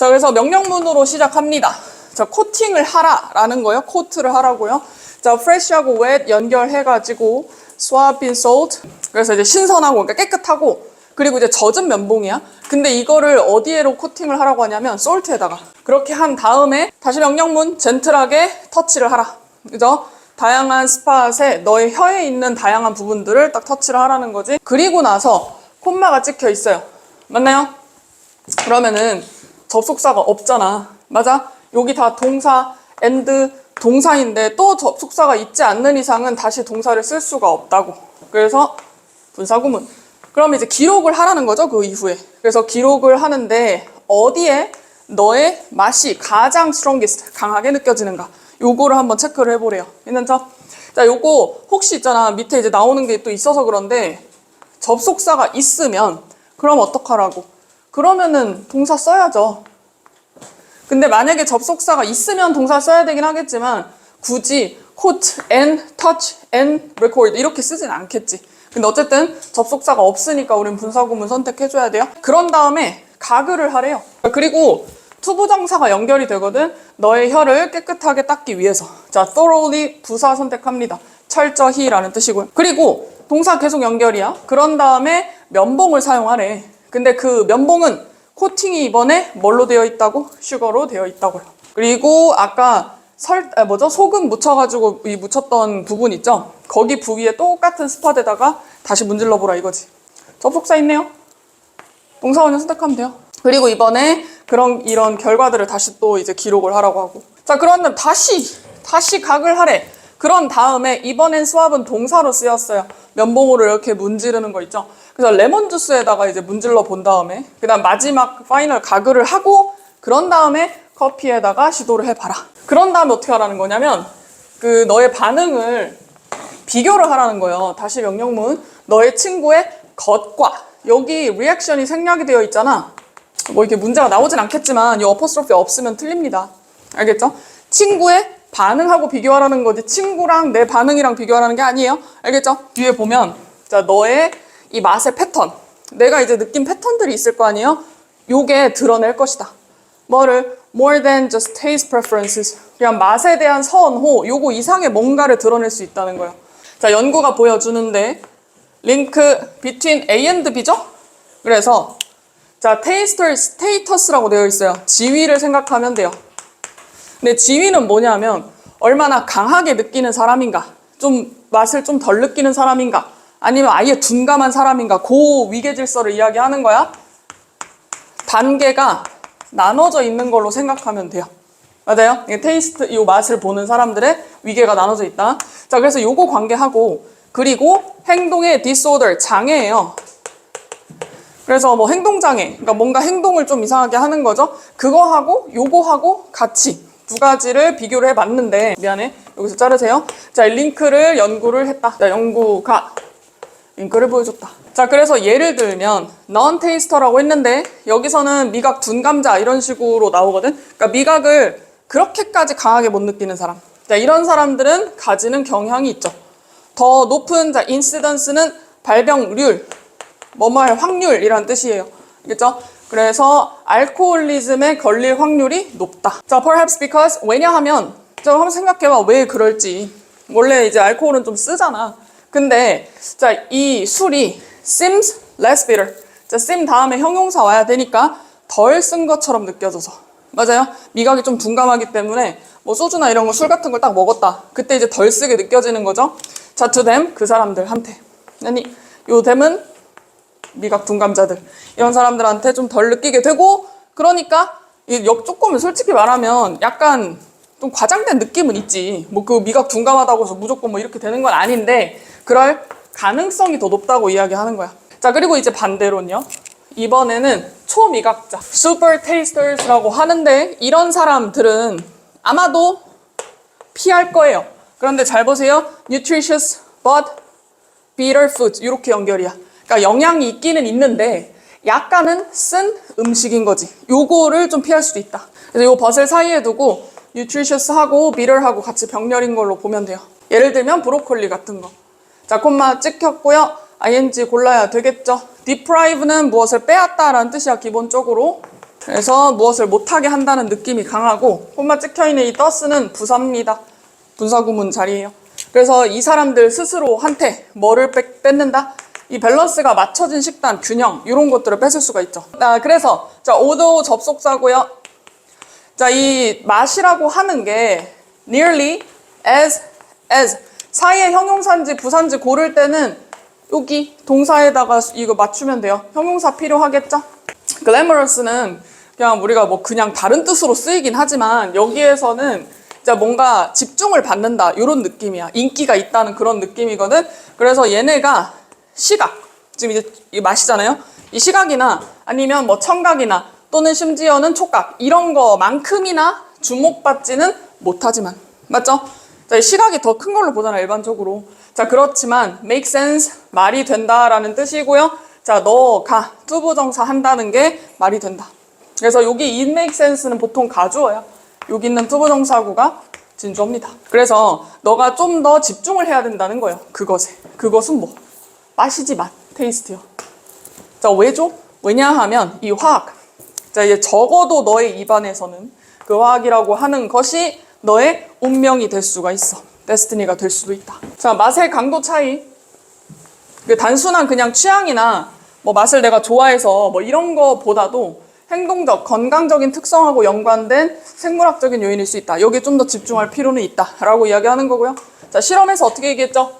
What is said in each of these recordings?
자, 그래서 명령문으로 시작합니다. 자, 코팅을 하라라는 거예요. 코트를 하라고요. 자, fresh하고 wet 연결해가지고 swab in salt. 그래서 이제 신선하고 그러니까 깨끗하고 그리고 이제 젖은 면봉이야. 근데 이거를 어디에로 코팅을 하라고 하냐면 솔트에다가. 그렇게 한 다음에 다시 명령문 젠틀하게 터치를 하라. 그죠? 다양한 스팟에 너의 혀에 있는 다양한 부분들을 딱 터치를 하라는 거지. 그리고 나서 콤마가 찍혀 있어요. 맞나요? 그러면은 접속사가 없잖아. 맞아? 여기 다 동사, and, 동사인데 또 접속사가 있지 않는 이상은 다시 동사를 쓸 수가 없다고. 그래서 분사구문. 그럼 이제 기록을 하라는 거죠, 그 이후에. 그래서 기록을 하는데 어디에 너의 맛이 가장 strongest, 강하게 느껴지는가. 요거를 한번 체크를 해보래요. 괜찮죠? 자, 요거 혹시 있잖아. 밑에 이제 나오는 게 또 있어서 그런데 접속사가 있으면 그럼 어떡하라고? 그러면은 동사 써야죠. 근데 만약에 접속사가 있으면 동사 써야 되긴 하겠지만 굳이 quote and touch and record 이렇게 쓰진 않겠지. 근데 어쨌든 접속사가 없으니까 우린 분사구문 선택해줘야 돼요. 그런 다음에 가글을 하래요. 그리고 투부정사가 연결이 되거든. 너의 혀를 깨끗하게 닦기 위해서. 자, thoroughly 부사 선택합니다. 철저히라는 뜻이고요. 그리고 동사 계속 연결이야. 그런 다음에 면봉을 사용하래. 근데 그 면봉은 코팅이 이번에 뭘로 되어 있다고? 슈거로 되어 있다고요. 그리고 아까 소금 묻혀가지고 묻혔던 부분 있죠? 거기 부위에 똑같은 스팟에다가 다시 문질러 보라 이거지. 접속사 있네요. 동사원형 선택하면 돼요. 그리고 이번에 이런 결과들을 다시 또 이제 기록을 하라고 하고. 자, 그러면 다시 각을 하래. 그런 다음에 이번엔 수압은 동사로 쓰였어요. 면봉으로 이렇게 문지르는 거 있죠. 그래서 레몬 주스에다가 이제 문질러 본 다음에 그다음 마지막 파이널 가글을 하고 그런 다음에 커피에다가 시도를 해봐라. 그런 다음에 어떻게 하라는 거냐면 그 너의 반응을 비교를 하라는 거예요. 다시 명령문. 너의 친구의 것과 여기 리액션이 생략이 되어 있잖아. 뭐 이렇게 문제가 나오진 않겠지만 이 어퍼스트로피 없으면 틀립니다. 알겠죠? 친구의 반응하고 비교하라는 거지 친구랑 내 반응이랑 비교하라는 게 아니에요. 알겠죠? 뒤에 보면 자 너의 이 맛의 패턴 내가 이제 느낀 패턴들이 있을 거 아니에요? 요게 드러낼 것이다. 뭐를? More than just taste preferences. 그냥 맛에 대한 선호 요거 이상의 뭔가를 드러낼 수 있다는 거예요. 자 연구가 보여주는데 링크 between A and B죠? 그래서 자 테이스터 스테이터스라고 되어 있어요. 지위를 생각하면 돼요. 근데 지위는 뭐냐면 얼마나 강하게 느끼는 사람인가 좀 맛을 좀 덜 느끼는 사람인가 아니면 아예 둔감한 사람인가 그 위계 질서를 이야기하는 거야. 단계가 나눠져 있는 걸로 생각하면 돼요. 맞아요? 테이스트 이 맛을 보는 사람들의 위계가 나눠져 있다. 자 그래서 요거 관계하고 그리고 행동의 disorder 장애예요. 그래서 뭐 행동장애 그러니까 뭔가 행동을 좀 이상하게 하는 거죠. 그거하고 요거하고 같이 두 가지를 비교를 해봤는데 미안해 여기서 자르세요. 자 링크를 연구를 했다. 자 연구가 링크를 보여줬다. 자 그래서 예를 들면 non-taster라고 했는데 여기서는 미각 둔감자 이런 식으로 나오거든. 그러니까 미각을 그렇게까지 강하게 못 느끼는 사람. 자 이런 사람들은 가지는 경향이 있죠. 더 높은 자 인시던스는 발병률 뭐뭐할 확률이란 뜻이에요. 알겠죠? 그래서 알코올리즘에 걸릴 확률이 높다. 자, perhaps because 왜냐하면 자, 한번 생각해봐. 왜 그럴지. 원래 이제 알코올은 좀 쓰잖아. 근데 자, 이 술이 seems less bitter. 자, seem 다음에 형용사 와야 되니까 덜 쓴 것처럼 느껴져서. 맞아요? 미각이 좀 둔감하기 때문에 뭐 소주나 이런 거 술 같은 걸 딱 먹었다. 그때 이제 덜 쓰게 느껴지는 거죠. 자, to them 그 사람들한테. 아니, 요 them은 미각 둔감자들 이런 사람들한테 좀 덜 느끼게 되고 그러니까 조금 솔직히 말하면 약간 좀 과장된 느낌은 있지. 뭐 그 미각 둔감하다고 해서 무조건 뭐 이렇게 되는 건 아닌데 그럴 가능성이 더 높다고 이야기하는 거야. 자 그리고 이제 반대로는요. 이번에는 초미각자 super tasters라고 하는데 이런 사람들은 아마도 피할 거예요. 그런데 잘 보세요. nutritious but bitter food 이렇게 연결이야. 그러니까 영양이 있기는 있는데 약간은 쓴 음식인 거지. 요거를 좀 피할 수도 있다. 그래서 요 벗을 사이에 두고 nutritious하고 bitter하고 같이 병렬인 걸로 보면 돼요. 예를 들면 브로콜리 같은 거. 자, 콤마 찍혔고요. ing 골라야 되겠죠. deprive는 무엇을 빼앗다라는 뜻이야, 기본적으로. 그래서 무엇을 못하게 한다는 느낌이 강하고 콤마 찍혀있는 이 더스는 부사입니다. 분사구문 자리예요. 그래서 이 사람들 스스로한테 뭐를 뺏는다? 이 밸런스가 맞춰진 식단, 균형 이런 것들을 뺏을 수가 있죠. 그래서 자, 오도 접속사고요. 자, 이 맛이라고 하는 게 nearly as 사이에 형용사인지 부사인지 고를 때는 여기 동사에다가 이거 맞추면 돼요. 형용사 필요하겠죠? glamorous는 그냥 우리가 뭐 그냥 다른 뜻으로 쓰이긴 하지만 여기에서는 진짜 뭔가 집중을 받는다 이런 느낌이야. 인기가 있다는 그런 느낌이거든. 그래서 얘네가 시각, 지금 이제 이 맛이잖아요. 이 시각이나 아니면 뭐 청각이나 또는 심지어는 촉각 이런 거만큼이나 주목받지는 못하지만 맞죠? 자, 시각이 더 큰 걸로 보잖아 일반적으로. 자, 그렇지만 make sense 말이 된다라는 뜻이고요. 자, 너가 투부정사 한다는 게 말이 된다. 그래서 여기 it make sense는 보통 가주어야. 여기 있는 투부정사구가 진주어입니다. 그래서 너가 좀 더 집중을 해야 된다는 거예요. 그것에. 그것은 뭐? 맛이지 맛. 테이스트요. 자, 왜죠? 왜냐하면 이 화학. 자, 이제 적어도 너의 입안에서는 그 화학이라고 하는 것이 너의 운명이 될 수가 있어. 데스티니가 될 수도 있다. 자, 맛의 강도 차이. 그 단순한 그냥 취향이나 뭐 맛을 내가 좋아해서 뭐 이런 거보다도 행동적, 건강적인 특성하고 연관된 생물학적인 요인일 수 있다. 여기에 좀 더 집중할 필요는 있다. 라고 이야기하는 거고요. 자, 실험에서 어떻게 얘기했죠?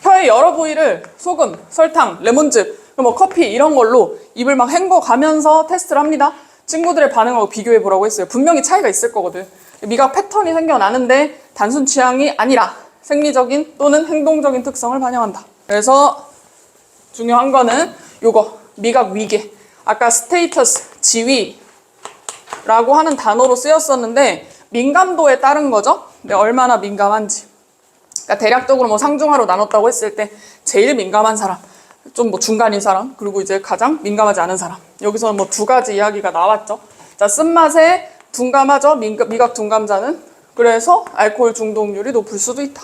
혀의 여러 부위를 소금, 설탕, 레몬즙, 뭐 커피 이런 걸로 입을 막 헹궈 가면서 테스트를 합니다. 친구들의 반응하고 비교해 보라고 했어요. 분명히 차이가 있을 거거든. 미각 패턴이 생겨나는데 단순 취향이 아니라 생리적인 또는 행동적인 특성을 반영한다. 그래서 중요한 거는 요거 미각 위계. 아까 스테이터스, 지위라고 하는 단어로 쓰였었는데 민감도에 따른 거죠. 근데 얼마나 민감한지. 그러니까 대략적으로 뭐 상중하로 나눴다고 했을 때 제일 민감한 사람, 좀 뭐 중간인 사람, 그리고 이제 가장 민감하지 않은 사람. 여기서는 뭐 두 가지 이야기가 나왔죠. 자, 쓴맛에 둔감하죠. 미각 둔감자는. 그래서 알코올 중독률이 높을 수도 있다.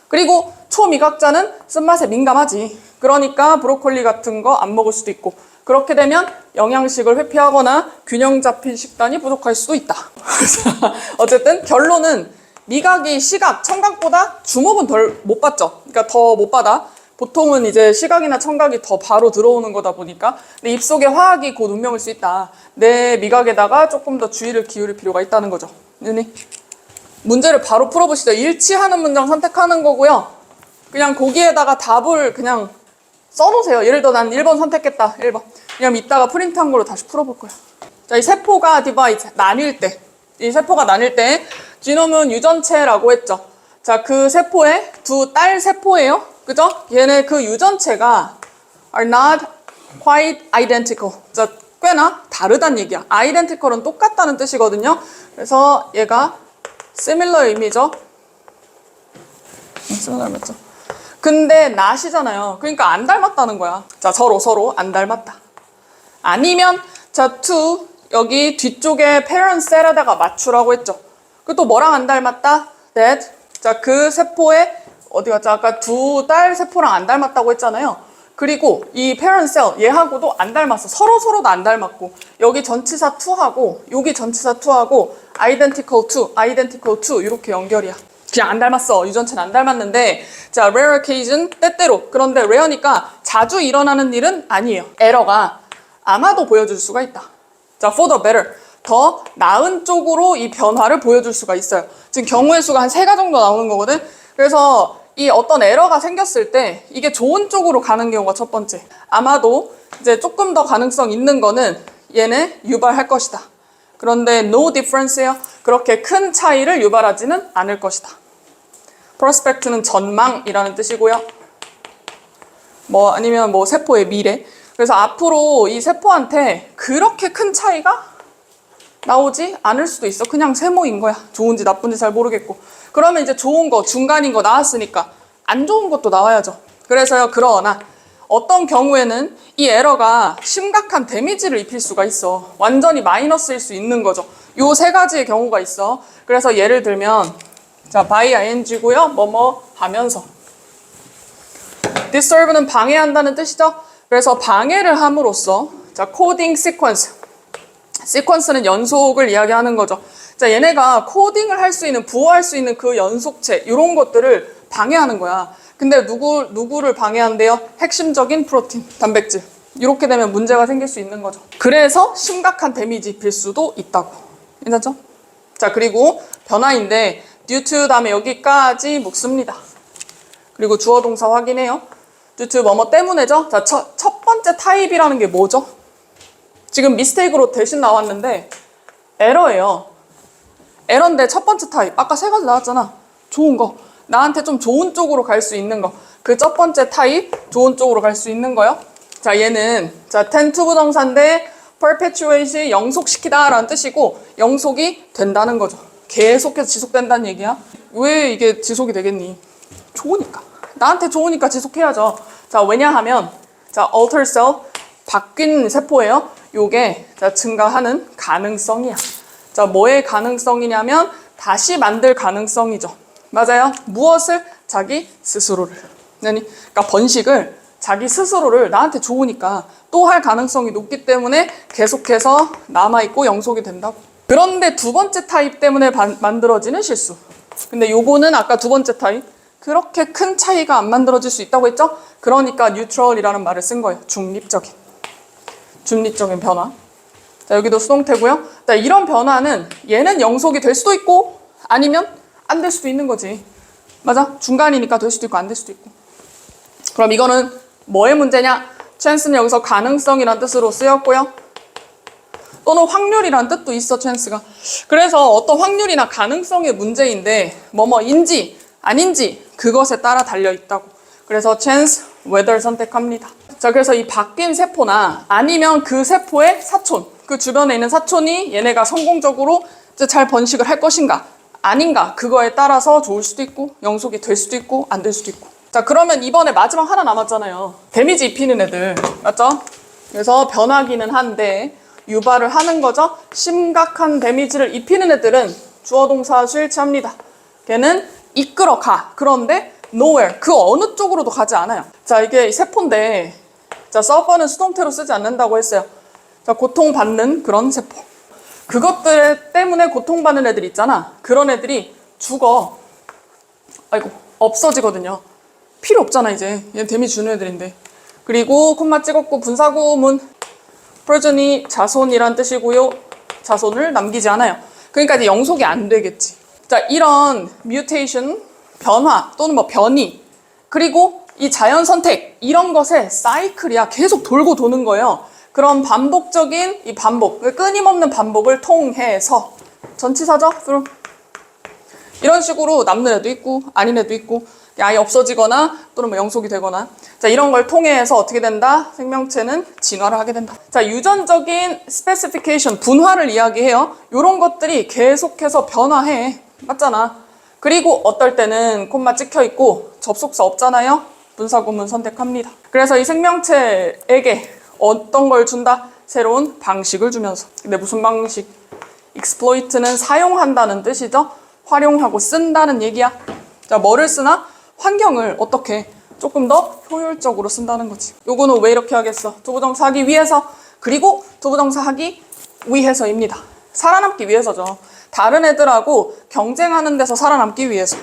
그리고 초미각자는 쓴맛에 민감하지. 그러니까 브로콜리 같은 거 안 먹을 수도 있고. 그렇게 되면 영양식을 회피하거나 균형 잡힌 식단이 부족할 수도 있다. 어쨌든 결론은 미각이 시각, 청각보다 주목은 덜 못 받죠. 그러니까 더 못 받아. 보통은 이제 시각이나 청각이 더 바로 들어오는 거다 보니까. 근데 입속에 화학이 곧 운명일 수 있다. 내 미각에다가 조금 더 주의를 기울일 필요가 있다는 거죠. 윤희. 문제를 바로 풀어보시죠. 일치하는 문장 선택하는 거고요. 그냥 거기에다가 답을 그냥 써놓으세요. 예를 들어 난 1번 선택했다. 1번. 그냥 이따가 프린트한 걸로 다시 풀어볼 거야. 자, 이 세포가 디바이드, 나뉠 때. 이 세포가 나뉠 때 지놈은 유전체라고 했죠. 자, 그 세포의 두 딸 세포예요. 그죠? 얘네 그 유전체가 are not quite identical. 자, 꽤나 다르다는 얘기야. identical은 똑같다는 뜻이거든요. 그래서 얘가 similar 의미죠. similar 맞죠? 근데 not이잖아요. 그러니까 안 닮았다는 거야. 자, 서로 안 닮았다. 아니면 자, to 여기 뒤쪽에 parent cell에다가 맞추라고 했죠. 그 또 뭐랑 안 닮았다? that. 자, 그 세포에 어디 갔죠? 아까 두 딸 세포랑 안 닮았다고 했잖아요. 그리고 이 parent cell 얘하고도 안 닮았어. 서로도 안 닮았고 여기 전치사 to하고 여기 전치사 to하고 identical to 이렇게 연결이야. 그냥 안 닮았어. 유전체는 안 닮았는데 자, rare occasion 때때로. 그런데 rare니까 자주 일어나는 일은 아니에요. 에러가 아마도 보여줄 수가 있다. 자, for the better. 더 나은 쪽으로 이 변화를 보여줄 수가 있어요. 지금 경우의 수가 한 3가 정도 나오는 거거든. 그래서 이 어떤 에러가 생겼을 때 이게 좋은 쪽으로 가는 경우가 첫 번째. 아마도 이제 조금 더 가능성 있는 거는 얘네 유발할 것이다. 그런데 no difference예요. 그렇게 큰 차이를 유발하지는 않을 것이다. prospect는 전망이라는 뜻이고요. 뭐 아니면 뭐 세포의 미래. 그래서 앞으로 이 세포한테 그렇게 큰 차이가 나오지 않을 수도 있어. 그냥 세모인 거야. 좋은지 나쁜지 잘 모르겠고. 그러면 이제 좋은 거, 중간인 거 나왔으니까 안 좋은 것도 나와야죠. 그래서요, 그러나 어떤 경우에는 이 에러가 심각한 데미지를 입힐 수가 있어. 완전히 마이너스일 수 있는 거죠. 요 3가지의 경우가 있어. 그래서 예를 들면 자, by ing고요. 뭐뭐 하면서. disturb는 방해한다는 뜻이죠. 그래서 방해를 함으로써 자, coding sequence 시퀀스는 연속을 이야기하는 거죠. 자, 얘네가 코딩을 할 수 있는, 부호할 수 있는 그 연속체, 이런 것들을 방해하는 거야. 근데 누구를 방해한대요? 핵심적인 프로틴, 단백질. 이렇게 되면 문제가 생길 수 있는 거죠. 그래서 심각한 데미지 입힐 수도 있다고. 괜찮죠? 자, 그리고 변화인데 due to 다음에 여기까지 묶습니다. 그리고 주어 동사 확인해요. due to 뭐뭐 때문에죠? 자, 첫 번째 타입이라는 게 뭐죠? 지금 미스테이크로 대신 나왔는데 에러예요. 에러인데 첫 번째 타입. 아까 세 가지 나왔잖아. 좋은 거. 나한테 좀 좋은 쪽으로 갈 수 있는 거. 그 첫 번째 타입, 좋은 쪽으로 갈 수 있는 거요. 자, 얘는 tend to 부동사인데 perpetuate이 영속시키다 라는 뜻이고 영속이 된다는 거죠. 계속해서 지속된다는 얘기야. 왜 이게 지속이 되겠니? 좋으니까. 나한테 좋으니까 지속해야죠. 자, 왜냐하면 자, alter cell, 바뀐 세포예요. 요게 자, 증가하는 가능성이야. 자, 뭐의 가능성이냐면 다시 만들 가능성이죠. 맞아요. 무엇을? 자기 스스로를. 그러니까 번식을 자기 스스로를 나한테 좋으니까 또 할 가능성이 높기 때문에 계속해서 남아있고 영속이 된다고. 그런데 두 번째 타입 때문에 만들어지는 실수. 근데 요거는 아까 두 번째 타입 그렇게 큰 차이가 안 만들어질 수 있다고 했죠? 그러니까 뉴트럴이라는 말을 쓴 거예요. 중립적인 변화. 자, 여기도 수동태고요. 자, 이런 변화는 얘는 영속이 될 수도 있고 아니면 안 될 수도 있는 거지. 맞아? 중간이니까 될 수도 있고 안 될 수도 있고. 그럼 이거는 뭐의 문제냐? chance는 여기서 가능성이란 뜻으로 쓰였고요. 또는 확률이란 뜻도 있어, chance가. 그래서 어떤 확률이나 가능성의 문제인데 뭐뭐인지 아닌지 그것에 따라 달려있다고. 그래서 chance, whether 선택합니다. 자, 그래서 이 바뀐 세포나 아니면 그 세포의 사촌, 그 주변에 있는 사촌이 얘네가 성공적으로 이제 잘 번식을 할 것인가 아닌가 그거에 따라서 좋을 수도 있고 영속이 될 수도 있고 안 될 수도 있고. 자, 그러면 이번에 마지막 하나 남았잖아요. 데미지 입히는 애들. 맞죠? 그래서 변하기는 한데 유발을 하는 거죠. 심각한 데미지를 입히는 애들은 주어 동사 수일치합니다. 걔는 이끌어 가. 그런데 nowhere. 그 어느 쪽으로도 가지 않아요. 자, 이게 세포인데 자, suffer는 수동태로 쓰지 않는다고 했어요. 자, 고통받는 그런 세포. 그것들 때문에 고통받는 애들 있잖아. 그런 애들이 죽어. 아이고, 없어지거든요. 필요 없잖아, 이제. 얘는 데미지 주는 애들인데. 그리고 콤마 찍었고 분사구문 프로전이 자손이란 뜻이고요. 자손을 남기지 않아요. 그러니까 이제 영속이 안 되겠지. 자, 이런 뮤테이션, 변화 또는 뭐 변이 그리고 이 자연 선택 이런 것의 사이클이야. 계속 돌고 도는 거예요. 그런 반복적인 이 반복, 끊임없는 반복을 통해서 전치사죠? through. 이런 식으로 남는 애도 있고 아닌 애도 있고 아예 없어지거나 또는 뭐 영속이 되거나 자, 이런 걸 통해서 어떻게 된다? 생명체는 진화를 하게 된다. 자, 유전적인 스페시피케이션, 분화를 이야기해요. 이런 것들이 계속해서 변화해. 맞잖아. 그리고 어떨 때는 콤마 찍혀 있고 접속사 없잖아요. 분사구문 선택합니다. 그래서 이 생명체에게 어떤 걸 준다? 새로운 방식을 주면서. 근데 무슨 방식? exploit는 사용한다는 뜻이죠. 활용하고 쓴다는 얘기야. 자, 뭐를 쓰나? 환경을 어떻게 조금 더 효율적으로 쓴다는 거지. 요거는 왜 이렇게 하겠어? 두부정사 하기 위해서 그리고 두부정사 하기 위해서입니다. 살아남기 위해서죠. 다른 애들하고 경쟁하는 데서 살아남기 위해서.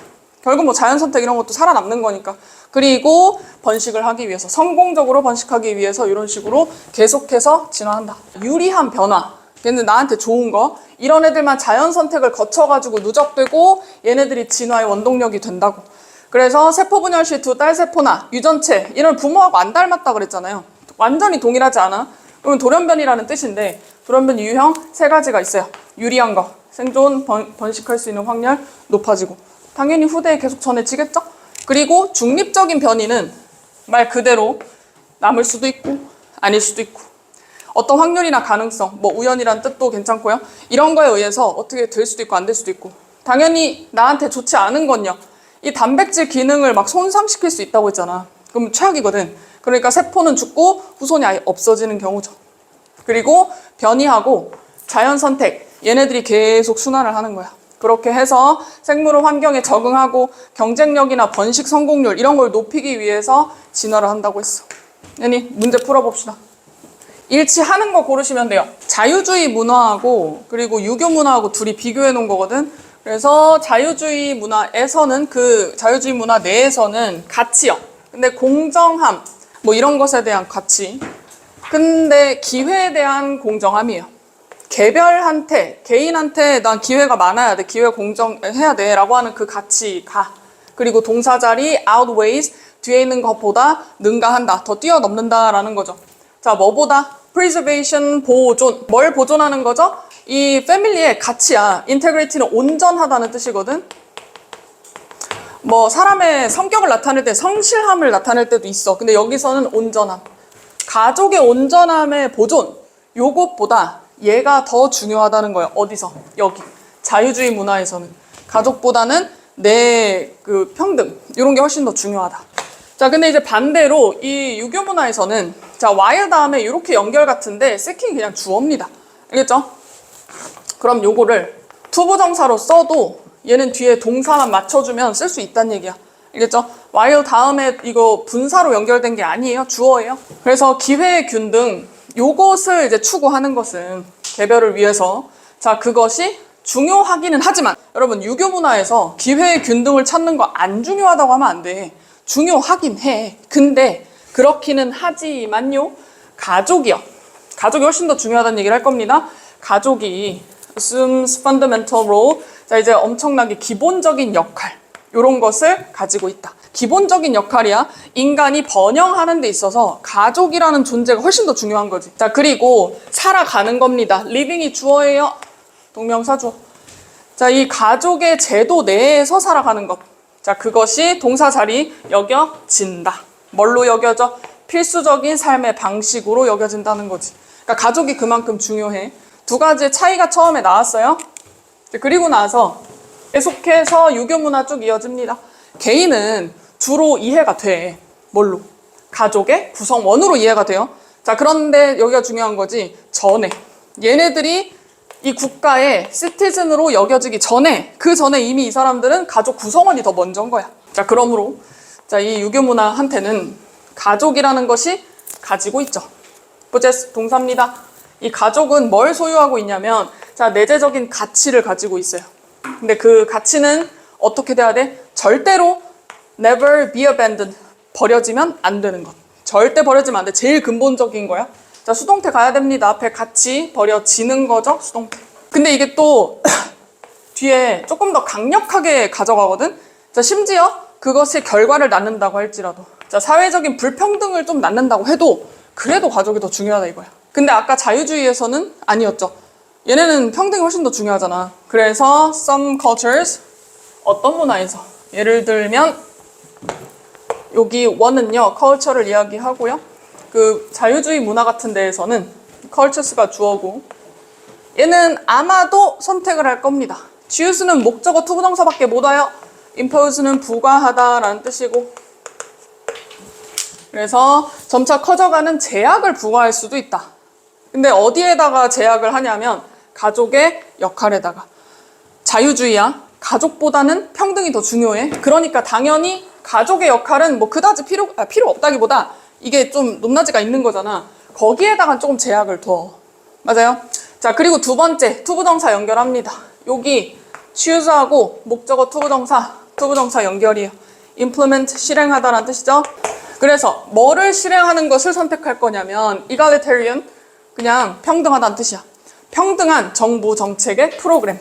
결국 뭐 자연선택 이런 것도 살아남는 거니까. 그리고 번식을 하기 위해서, 성공적으로 번식하기 위해서 이런 식으로 계속해서 진화한다. 유리한 변화, 얘는 나한테 좋은 거, 이런 애들만 자연선택을 거쳐가지고 누적되고 얘네들이 진화의 원동력이 된다고. 그래서 세포분열시 두 딸세포나 유전체, 이런 부모하고 안 닮았다 그랬잖아요. 완전히 동일하지 않아? 그러면 돌연변이라는 뜻인데 돌연변 유형 세 가지가 있어요. 유리한 거, 생존, 번식할 수 있는 확률 높아지고 당연히 후대에 계속 전해지겠죠? 그리고 중립적인 변이는 말 그대로 남을 수도 있고 아닐 수도 있고 어떤 확률이나 가능성, 뭐 우연이란 뜻도 괜찮고요. 이런 거에 의해서 어떻게 될 수도 있고 안 될 수도 있고 당연히 나한테 좋지 않은 건요. 이 단백질 기능을 막 손상시킬 수 있다고 했잖아. 그럼 최악이거든. 그러니까 세포는 죽고 후손이 아예 없어지는 경우죠. 그리고 변이하고 자연선택, 얘네들이 계속 순환을 하는 거야. 그렇게 해서 생물의 환경에 적응하고 경쟁력이나 번식 성공률 이런 걸 높이기 위해서 진화를 한다고 했어. 얘니 문제 풀어봅시다. 일치하는 거 고르시면 돼요. 자유주의 문화하고 그리고 유교 문화하고 둘이 비교해 놓은 거거든. 그래서 자유주의 문화에서는 그 자유주의 문화 내에서는 가치요. 근데 공정함 뭐 이런 것에 대한 가치. 근데 기회에 대한 공정함이에요. 개별한테, 개인한테 난 기회가 많아야 돼. 기회 공정해야 돼. 라고 하는 그 가치가. 그리고 동사 자리 outweighs 뒤에 있는 것보다 능가한다. 더 뛰어넘는다. 라는 거죠. 자, 뭐보다? preservation, 보존. 뭘 보존하는 거죠? 이 패밀리의 가치야. 인테그리티는 온전하다는 뜻이거든. 뭐 사람의 성격을 나타낼 때 성실함을 나타낼 때도 있어. 근데 여기서는 온전함. 가족의 온전함의 보존. 요것보다 얘가 더 중요하다는 거예요. 어디서? 여기. 자유주의 문화에서는. 가족보다는 내 그 평등. 이런 게 훨씬 더 중요하다. 자, 근데 이제 반대로 이 유교 문화에서는 자, while 다음에 이렇게 연결 같은데 seek이 그냥 주어입니다. 알겠죠? 그럼 요거를 투부정사로 써도 얘는 뒤에 동사만 맞춰주면 쓸 수 있다는 얘기야. 알겠죠? while 다음에 이거 분사로 연결된 게 아니에요. 주어예요. 그래서 기회의 균등 요것을 이제 추구하는 것은 개별을 위해서 자, 그것이 중요하기는 하지만 여러분 유교 문화에서 기회의 균등을 찾는 거 안 중요하다고 하면 안 돼. 중요하긴 해. 근데 그렇기는 하지만요. 가족이요. 가족이 훨씬 더 중요하다는 얘기를 할 겁니다. 가족이 assumes fundamental role. 자, 이제 엄청나게 기본적인 역할. 이런 것을 가지고 있다. 기본적인 역할이야. 인간이 번영하는 데 있어서 가족이라는 존재가 훨씬 더 중요한 거지. 자, 그리고 살아가는 겁니다. living이 주어예요. 동명사 주어. 자, 이 가족의 제도 내에서 살아가는 것. 자, 그것이 동사 자리 여겨진다. 뭘로 여겨져? 필수적인 삶의 방식으로 여겨진다는 거지. 그러니까 가족이 그만큼 중요해. 두 가지의 차이가 처음에 나왔어요. 그리고 나서 계속해서 유교 문화 쭉 이어집니다. 개인은 주로 이해가 돼. 뭘로? 가족의 구성원으로 이해가 돼요. 자, 그런데 여기가 중요한 거지. 전에. 얘네들이 이 국가의 시티즌으로 여겨지기 전에, 그 전에 이미 이 사람들은 가족 구성원이 더 먼저인 거야. 자, 그러므로 자, 이 유교 문화한테는 가족이라는 것이 가지고 있죠. possess 동사입니다. 이 가족은 뭘 소유하고 있냐면 자, 내재적인 가치를 가지고 있어요. 근데 그 가치는 어떻게 돼야 돼? 절대로 never be abandoned. 버려지면 안 되는 것. 절대 버려지면 안 돼. 제일 근본적인 거야. 자, 수동태 가야 됩니다. 앞에 같이 버려지는 거죠. 수동태. 근데 이게 또 뒤에 조금 더 강력하게 가져가거든. 자, 심지어 그것이 결과를 낳는다고 할지라도 자, 사회적인 불평등을 좀 낳는다고 해도 그래도 가족이 더 중요하다 이거야. 근데 아까 자유주의에서는 아니었죠. 얘네는 평등이 훨씬 더 중요하잖아. 그래서 some cultures 어떤 문화에서 예를 들면 여기 원은요 culture를 이야기하고요. 그 자유주의 문화 같은 데에서는 cultures가 주어고 얘는 아마도 선택을 할 겁니다. choose는 목적어 투부정사밖에 못 와요. impose는 부과하다라는 뜻이고 그래서 점차 커져가는 제약을 부과할 수도 있다. 근데 어디에다가 제약을 하냐면 가족의 역할에다가. 자유주의야. 가족보다는 평등이 더 중요해. 그러니까 당연히 가족의 역할은 뭐 그다지 필요 없다기보다 이게 좀 높낮이가 있는 거잖아. 거기에다가 조금 제약을 둬. 맞아요? 자, 그리고 두 번째 투부정사 연결합니다. 여기 choose하고 목적어 투부정사 연결이에요. implement 실행하다라는 뜻이죠. 그래서 뭐를 실행하는 것을 선택할 거냐면 egalitarian 그냥 평등하다는 뜻이야. 평등한 정부 정책의 프로그램.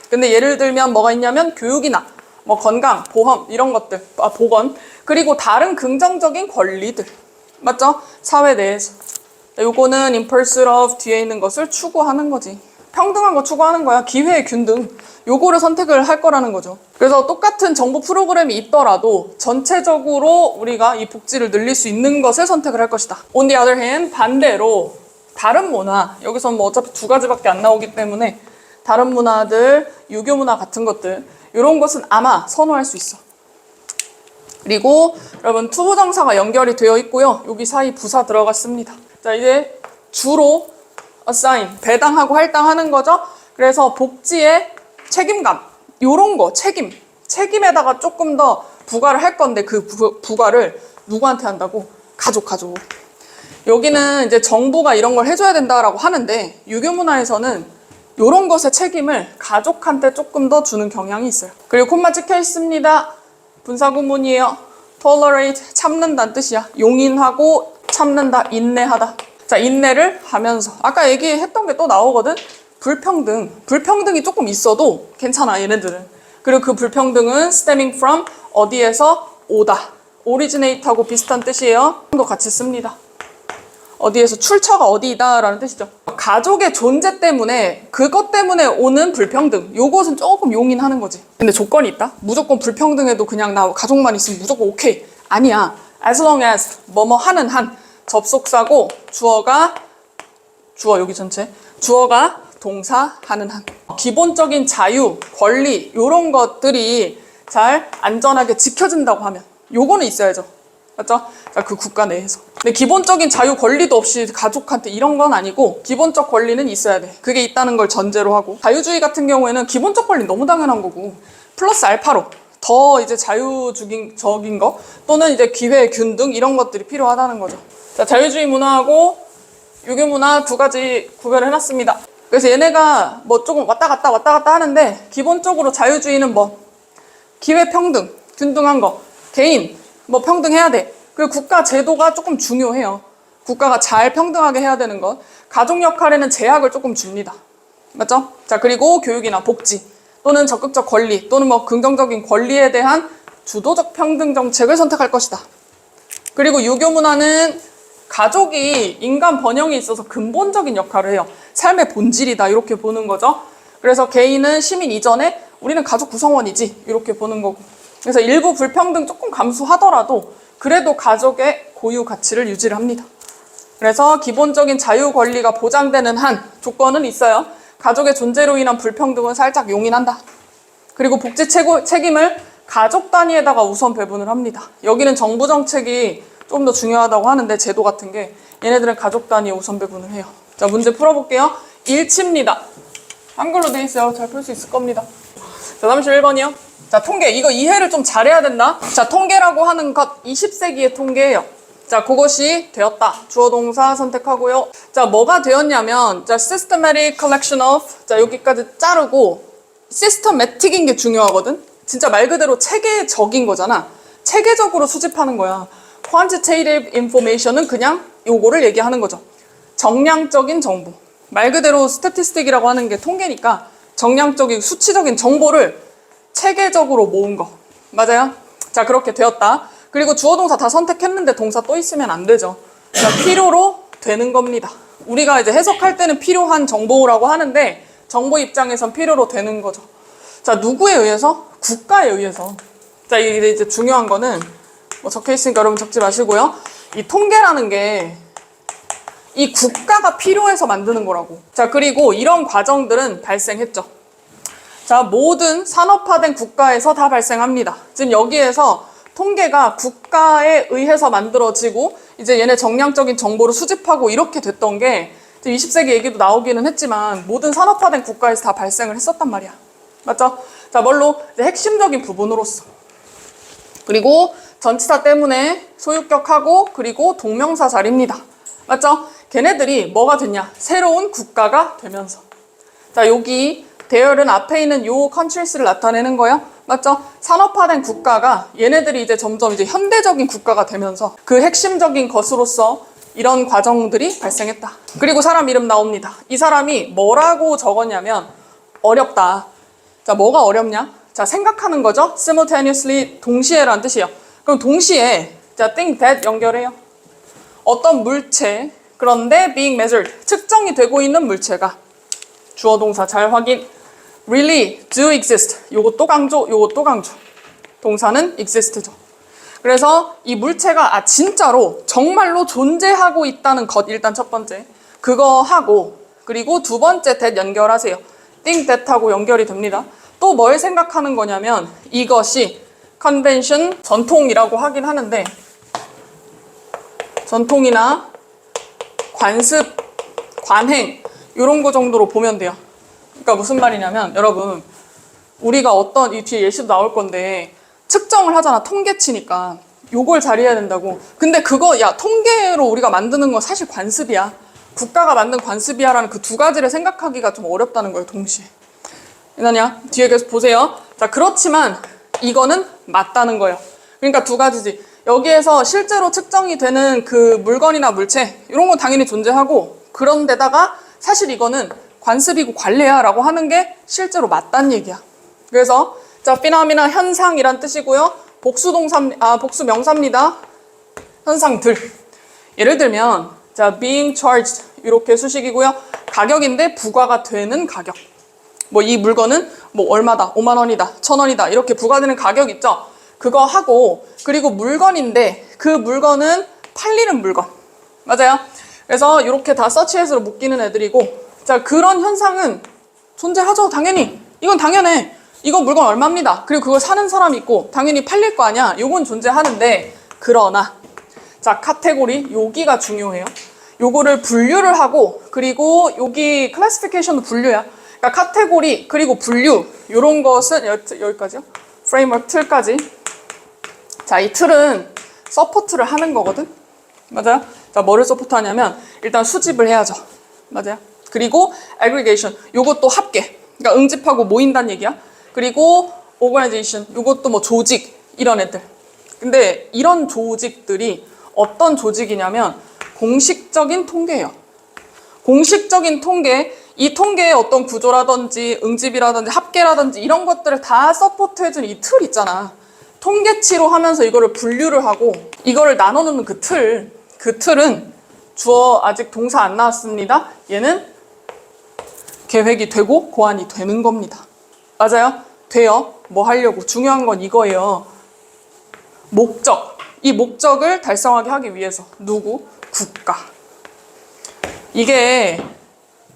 근데 예를 들면 뭐가 있냐면 교육이나 뭐 건강, 보험 이런 것들, 보건 그리고 다른 긍정적인 권리들. 맞죠? 사회 내에서. 요거는 in pursuit of 뒤에 있는 것을 추구하는 거지. 평등한 거 추구하는 거야. 기회의 균등. 요거를 선택을 할 거라는 거죠. 그래서 똑같은 정부 프로그램이 있더라도 전체적으로 우리가 이 복지를 늘릴 수 있는 것을 선택을 할 것이다. On the other hand, 반대로 다른 문화, 여기서는 뭐 어차피 두 가지밖에 안 나오기 때문에 다른 문화들, 유교 문화 같은 것들 이런 것은 아마 선호할 수 있어. 그리고 여러분 투부정사가 연결이 되어 있고요. 여기 사이 부사 들어갔습니다. 자, 이제 주로 assign, 배당하고 할당하는 거죠. 그래서 복지의 책임감, 요런 거, 책임에다가 조금 더 부과를 할 건데 그 부과를 누구한테 한다고? 가족. 여기는 이제 정부가 이런 걸 해줘야 된다라고 하는데 유교문화에서는 이런 것의 책임을 가족한테 조금 더 주는 경향이 있어요. 그리고 콤마 찍혀 있습니다. 분사구문이에요. tolerate, 참는다는 뜻이야. 용인하고 참는다, 인내하다. 자, 인내를 하면서 아까 얘기했던 게 또 나오거든. 불평등이 조금 있어도 괜찮아, 얘네들은. 그리고 그 불평등은 stemming from, 어디에서 오다, originate하고 비슷한 뜻이에요. 또 같이 씁니다. 어디에서, 출처가 어디이다 라는 뜻이죠. 가족의 존재 때문에, 그것 때문에 오는 불평등, 요것은 조금 용인하는 거지. 근데 조건이 있다. 무조건 불평등해도 그냥 나 가족만 있으면 무조건 오케이. 아니야. as long as 뭐뭐 하는 한, 접속사고 주어가, 주어 여기 전체, 주어가 동사 하는 한. 기본적인 자유, 권리 요런 것들이 잘 안전하게 지켜진다고 하면 요거는 있어야죠. 맞죠? 자, 그 국가 내에서. 근데 기본적인 자유 권리도 없이 가족한테 이런 건 아니고 기본적 권리는 있어야 돼. 그게 있다는 걸 전제로 하고. 자유주의 같은 경우에는 기본적 권리 너무 당연한 거고 플러스 알파로 더 이제 자유적인 거 또는 이제 기회, 균등 이런 것들이 필요하다는 거죠. 자, 자유주의 문화하고 유교 문화 두 가지 구별을 해놨습니다. 그래서 얘네가 뭐 조금 왔다 갔다 하는데 기본적으로 자유주의는 뭐 기회 평등, 균등한 거, 개인 뭐 평등해야 돼. 그리고 국가 제도가 조금 중요해요. 국가가 잘 평등하게 해야 되는 것. 가족 역할에는 제약을 조금 줍니다. 맞죠? 자, 그리고 교육이나 복지 또는 적극적 권리 또는 뭐 긍정적인 권리에 대한 주도적 평등 정책을 선택할 것이다. 그리고 유교 문화는 가족이 인간 번영에 있어서 근본적인 역할을 해요. 삶의 본질이다 이렇게 보는 거죠. 그래서 개인은 시민 이전에 우리는 가족 구성원이지 이렇게 보는 거고. 그래서 일부 불평등 조금 감수하더라도 그래도 가족의 고유 가치를 유지를 합니다. 그래서 기본적인 자유 권리가 보장되는 한 조건은 있어요. 가족의 존재로 인한 불평등은 살짝 용인한다. 그리고 복지 책임을 가족 단위에다가 우선 배분을 합니다. 여기는 정부 정책이 좀 더 중요하다고 하는데 제도 같은 게 얘네들은 가족 단위에 우선 배분을 해요. 자, 문제 풀어볼게요. 일치입니다. 한글로 돼 있어요. 잘 풀 수 있을 겁니다. 자, 31번이요. 자, 통계. 이거 이해를 좀 잘해야 된다. 자, 통계라고 하는 것 20세기의 통계예요. 자, 그것이 되었다. 주어 동사 선택하고요. 자, 뭐가 되었냐면 자, systematic collection of 자, 여기까지 자르고 systematic인 게 중요하거든. 진짜 말 그대로 체계적인 거잖아. 체계적으로 수집하는 거야. quantitative information은 그냥 요거를 얘기하는 거죠. 정량적인 정보. 말 그대로 statistic이라고 하는 게 통계니까 정량적인 수치적인 정보를 체계적으로 모은 거. 맞아요? 자, 그렇게 되었다. 그리고 주어 동사 다 선택했는데 동사 또 있으면 안 되죠. 자, 필요로 되는 겁니다. 우리가 이제 해석할 때는 필요한 정보라고 하는데 정보 입장에선 필요로 되는 거죠. 자, 누구에 의해서? 국가에 의해서. 자, 이제 중요한 거는 뭐 적혀 있으니까 여러분 적지 마시고요. 이 통계라는 게 이 국가가 필요해서 만드는 거라고. 자, 그리고 이런 과정들은 발생했죠. 자, 모든 산업화된 국가에서 다 발생합니다. 지금 여기에서 통계가 국가에 의해서 만들어지고 이제 얘네 정량적인 정보를 수집하고 이렇게 됐던 게 20세기 얘기도 나오기는 했지만 모든 산업화된 국가에서 다 발생을 했었단 말이야. 맞죠? 자, 뭘로? 이제 핵심적인 부분으로서. 그리고 전치사 때문에 소유격하고 그리고 동명사 자리입니다. 맞죠? 걔네들이 뭐가 됐냐? 새로운 국가가 되면서. 자, 여기 대열은 앞에 있는 요 컨트리스를 나타내는 거예요. 맞죠? 산업화된 국가가 얘네들이 이제 점점 이제 현대적인 국가가 되면서 그 핵심적인 것으로서 이런 과정들이 발생했다. 그리고 사람 이름 나옵니다. 이 사람이 뭐라고 적었냐면 어렵다. 자, 뭐가 어렵냐? 자, 생각하는 거죠. simultaneously, 동시에라는 뜻이에요. 그럼 동시에 자, think that 연결해요. 어떤 물체, 그런데 being measured, 측정이 되고 있는 물체가 주어 동사 잘 확인. really do exist. 요것도 강조, 요것도 강조. 동사는 exist죠. 그래서 이 물체가 진짜로 정말로 존재하고 있다는 것, 일단 첫 번째 그거 하고, 그리고 두 번째 that 연결하세요. think that하고 연결이 됩니다. 또 뭘 생각하는 거냐면 이것이 convention, 전통이라고 하긴 하는데 전통이나 관습, 관행 이런 거 정도로 보면 돼요. 그러니까 무슨 말이냐면 여러분, 우리가 어떤 이 뒤에 예시도 나올 건데 측정을 하잖아. 통계치니까 요걸 잘해야 된다고. 근데 그거 야 통계로 우리가 만드는 건 사실 관습이야. 국가가 만든 관습이야라는 그 두 가지를 생각하기가 좀 어렵다는 거예요, 동시에. 이나냐? 뒤에 계속 보세요. 자, 그렇지만 이거는 맞다는 거예요. 그러니까 두 가지지. 여기에서 실제로 측정이 되는 그 물건이나 물체 이런 건 당연히 존재하고, 그런데다가 사실 이거는 관습이고 관례야 라고 하는 게 실제로 맞다는 얘기야. 그래서 자, 피나미나 현상이란 뜻이고요. 복수 명사입니다. 현상들. 예를 들면 자, being charged 이렇게 수식이고요. 가격인데 부과가 되는 가격. 뭐 이 물건은 뭐 얼마다, 5만 원이다, 1,000원이다 이렇게 부과되는 가격 있죠. 그거 하고, 그리고 물건인데 그 물건은 팔리는 물건. 맞아요. 그래서 이렇게 다 서치해서 묶이는 애들이고, 자, 그런 현상은 존재하죠. 당연히. 이건 당연해. 이거 물건 얼마입니다. 그리고 그걸 사는 사람이 있고 당연히 팔릴 거 아니야. 요건 존재하는데, 그러나 자, 카테고리 여기가 중요해요. 요거를 분류를 하고, 그리고 여기 클래시피케이션도 분류야. 그러니까 카테고리 그리고 분류 요런 것은 여기까지요. 프레임워크 틀까지. 자, 이 틀은 서포트를 하는 거거든. 맞아요? 자, 뭐를 서포트하냐면 일단 수집을 해야죠. 맞아요? 그리고 aggregation 요것도 합계. 그러니까 응집하고 모인다는 얘기야. 그리고 organization 요것도 뭐 조직 이런 애들. 근데 이런 조직들이 어떤 조직이냐면 공식적인 통계예요. 공식적인 통계, 이 통계의 어떤 구조라든지 응집이라든지 합계라든지 이런 것들을 다 서포트해주는 이 틀 있잖아. 통계치로 하면서 이거를 분류를 하고 이거를 나눠놓는 그 틀은 주어 아직 동사 안 나왔습니다. 얘는 계획이 되고 고안이 되는 겁니다. 맞아요? 돼요. 뭐 하려고. 중요한 건 이거예요. 목적. 이 목적을 달성하게 하기 위해서. 누구? 국가. 이게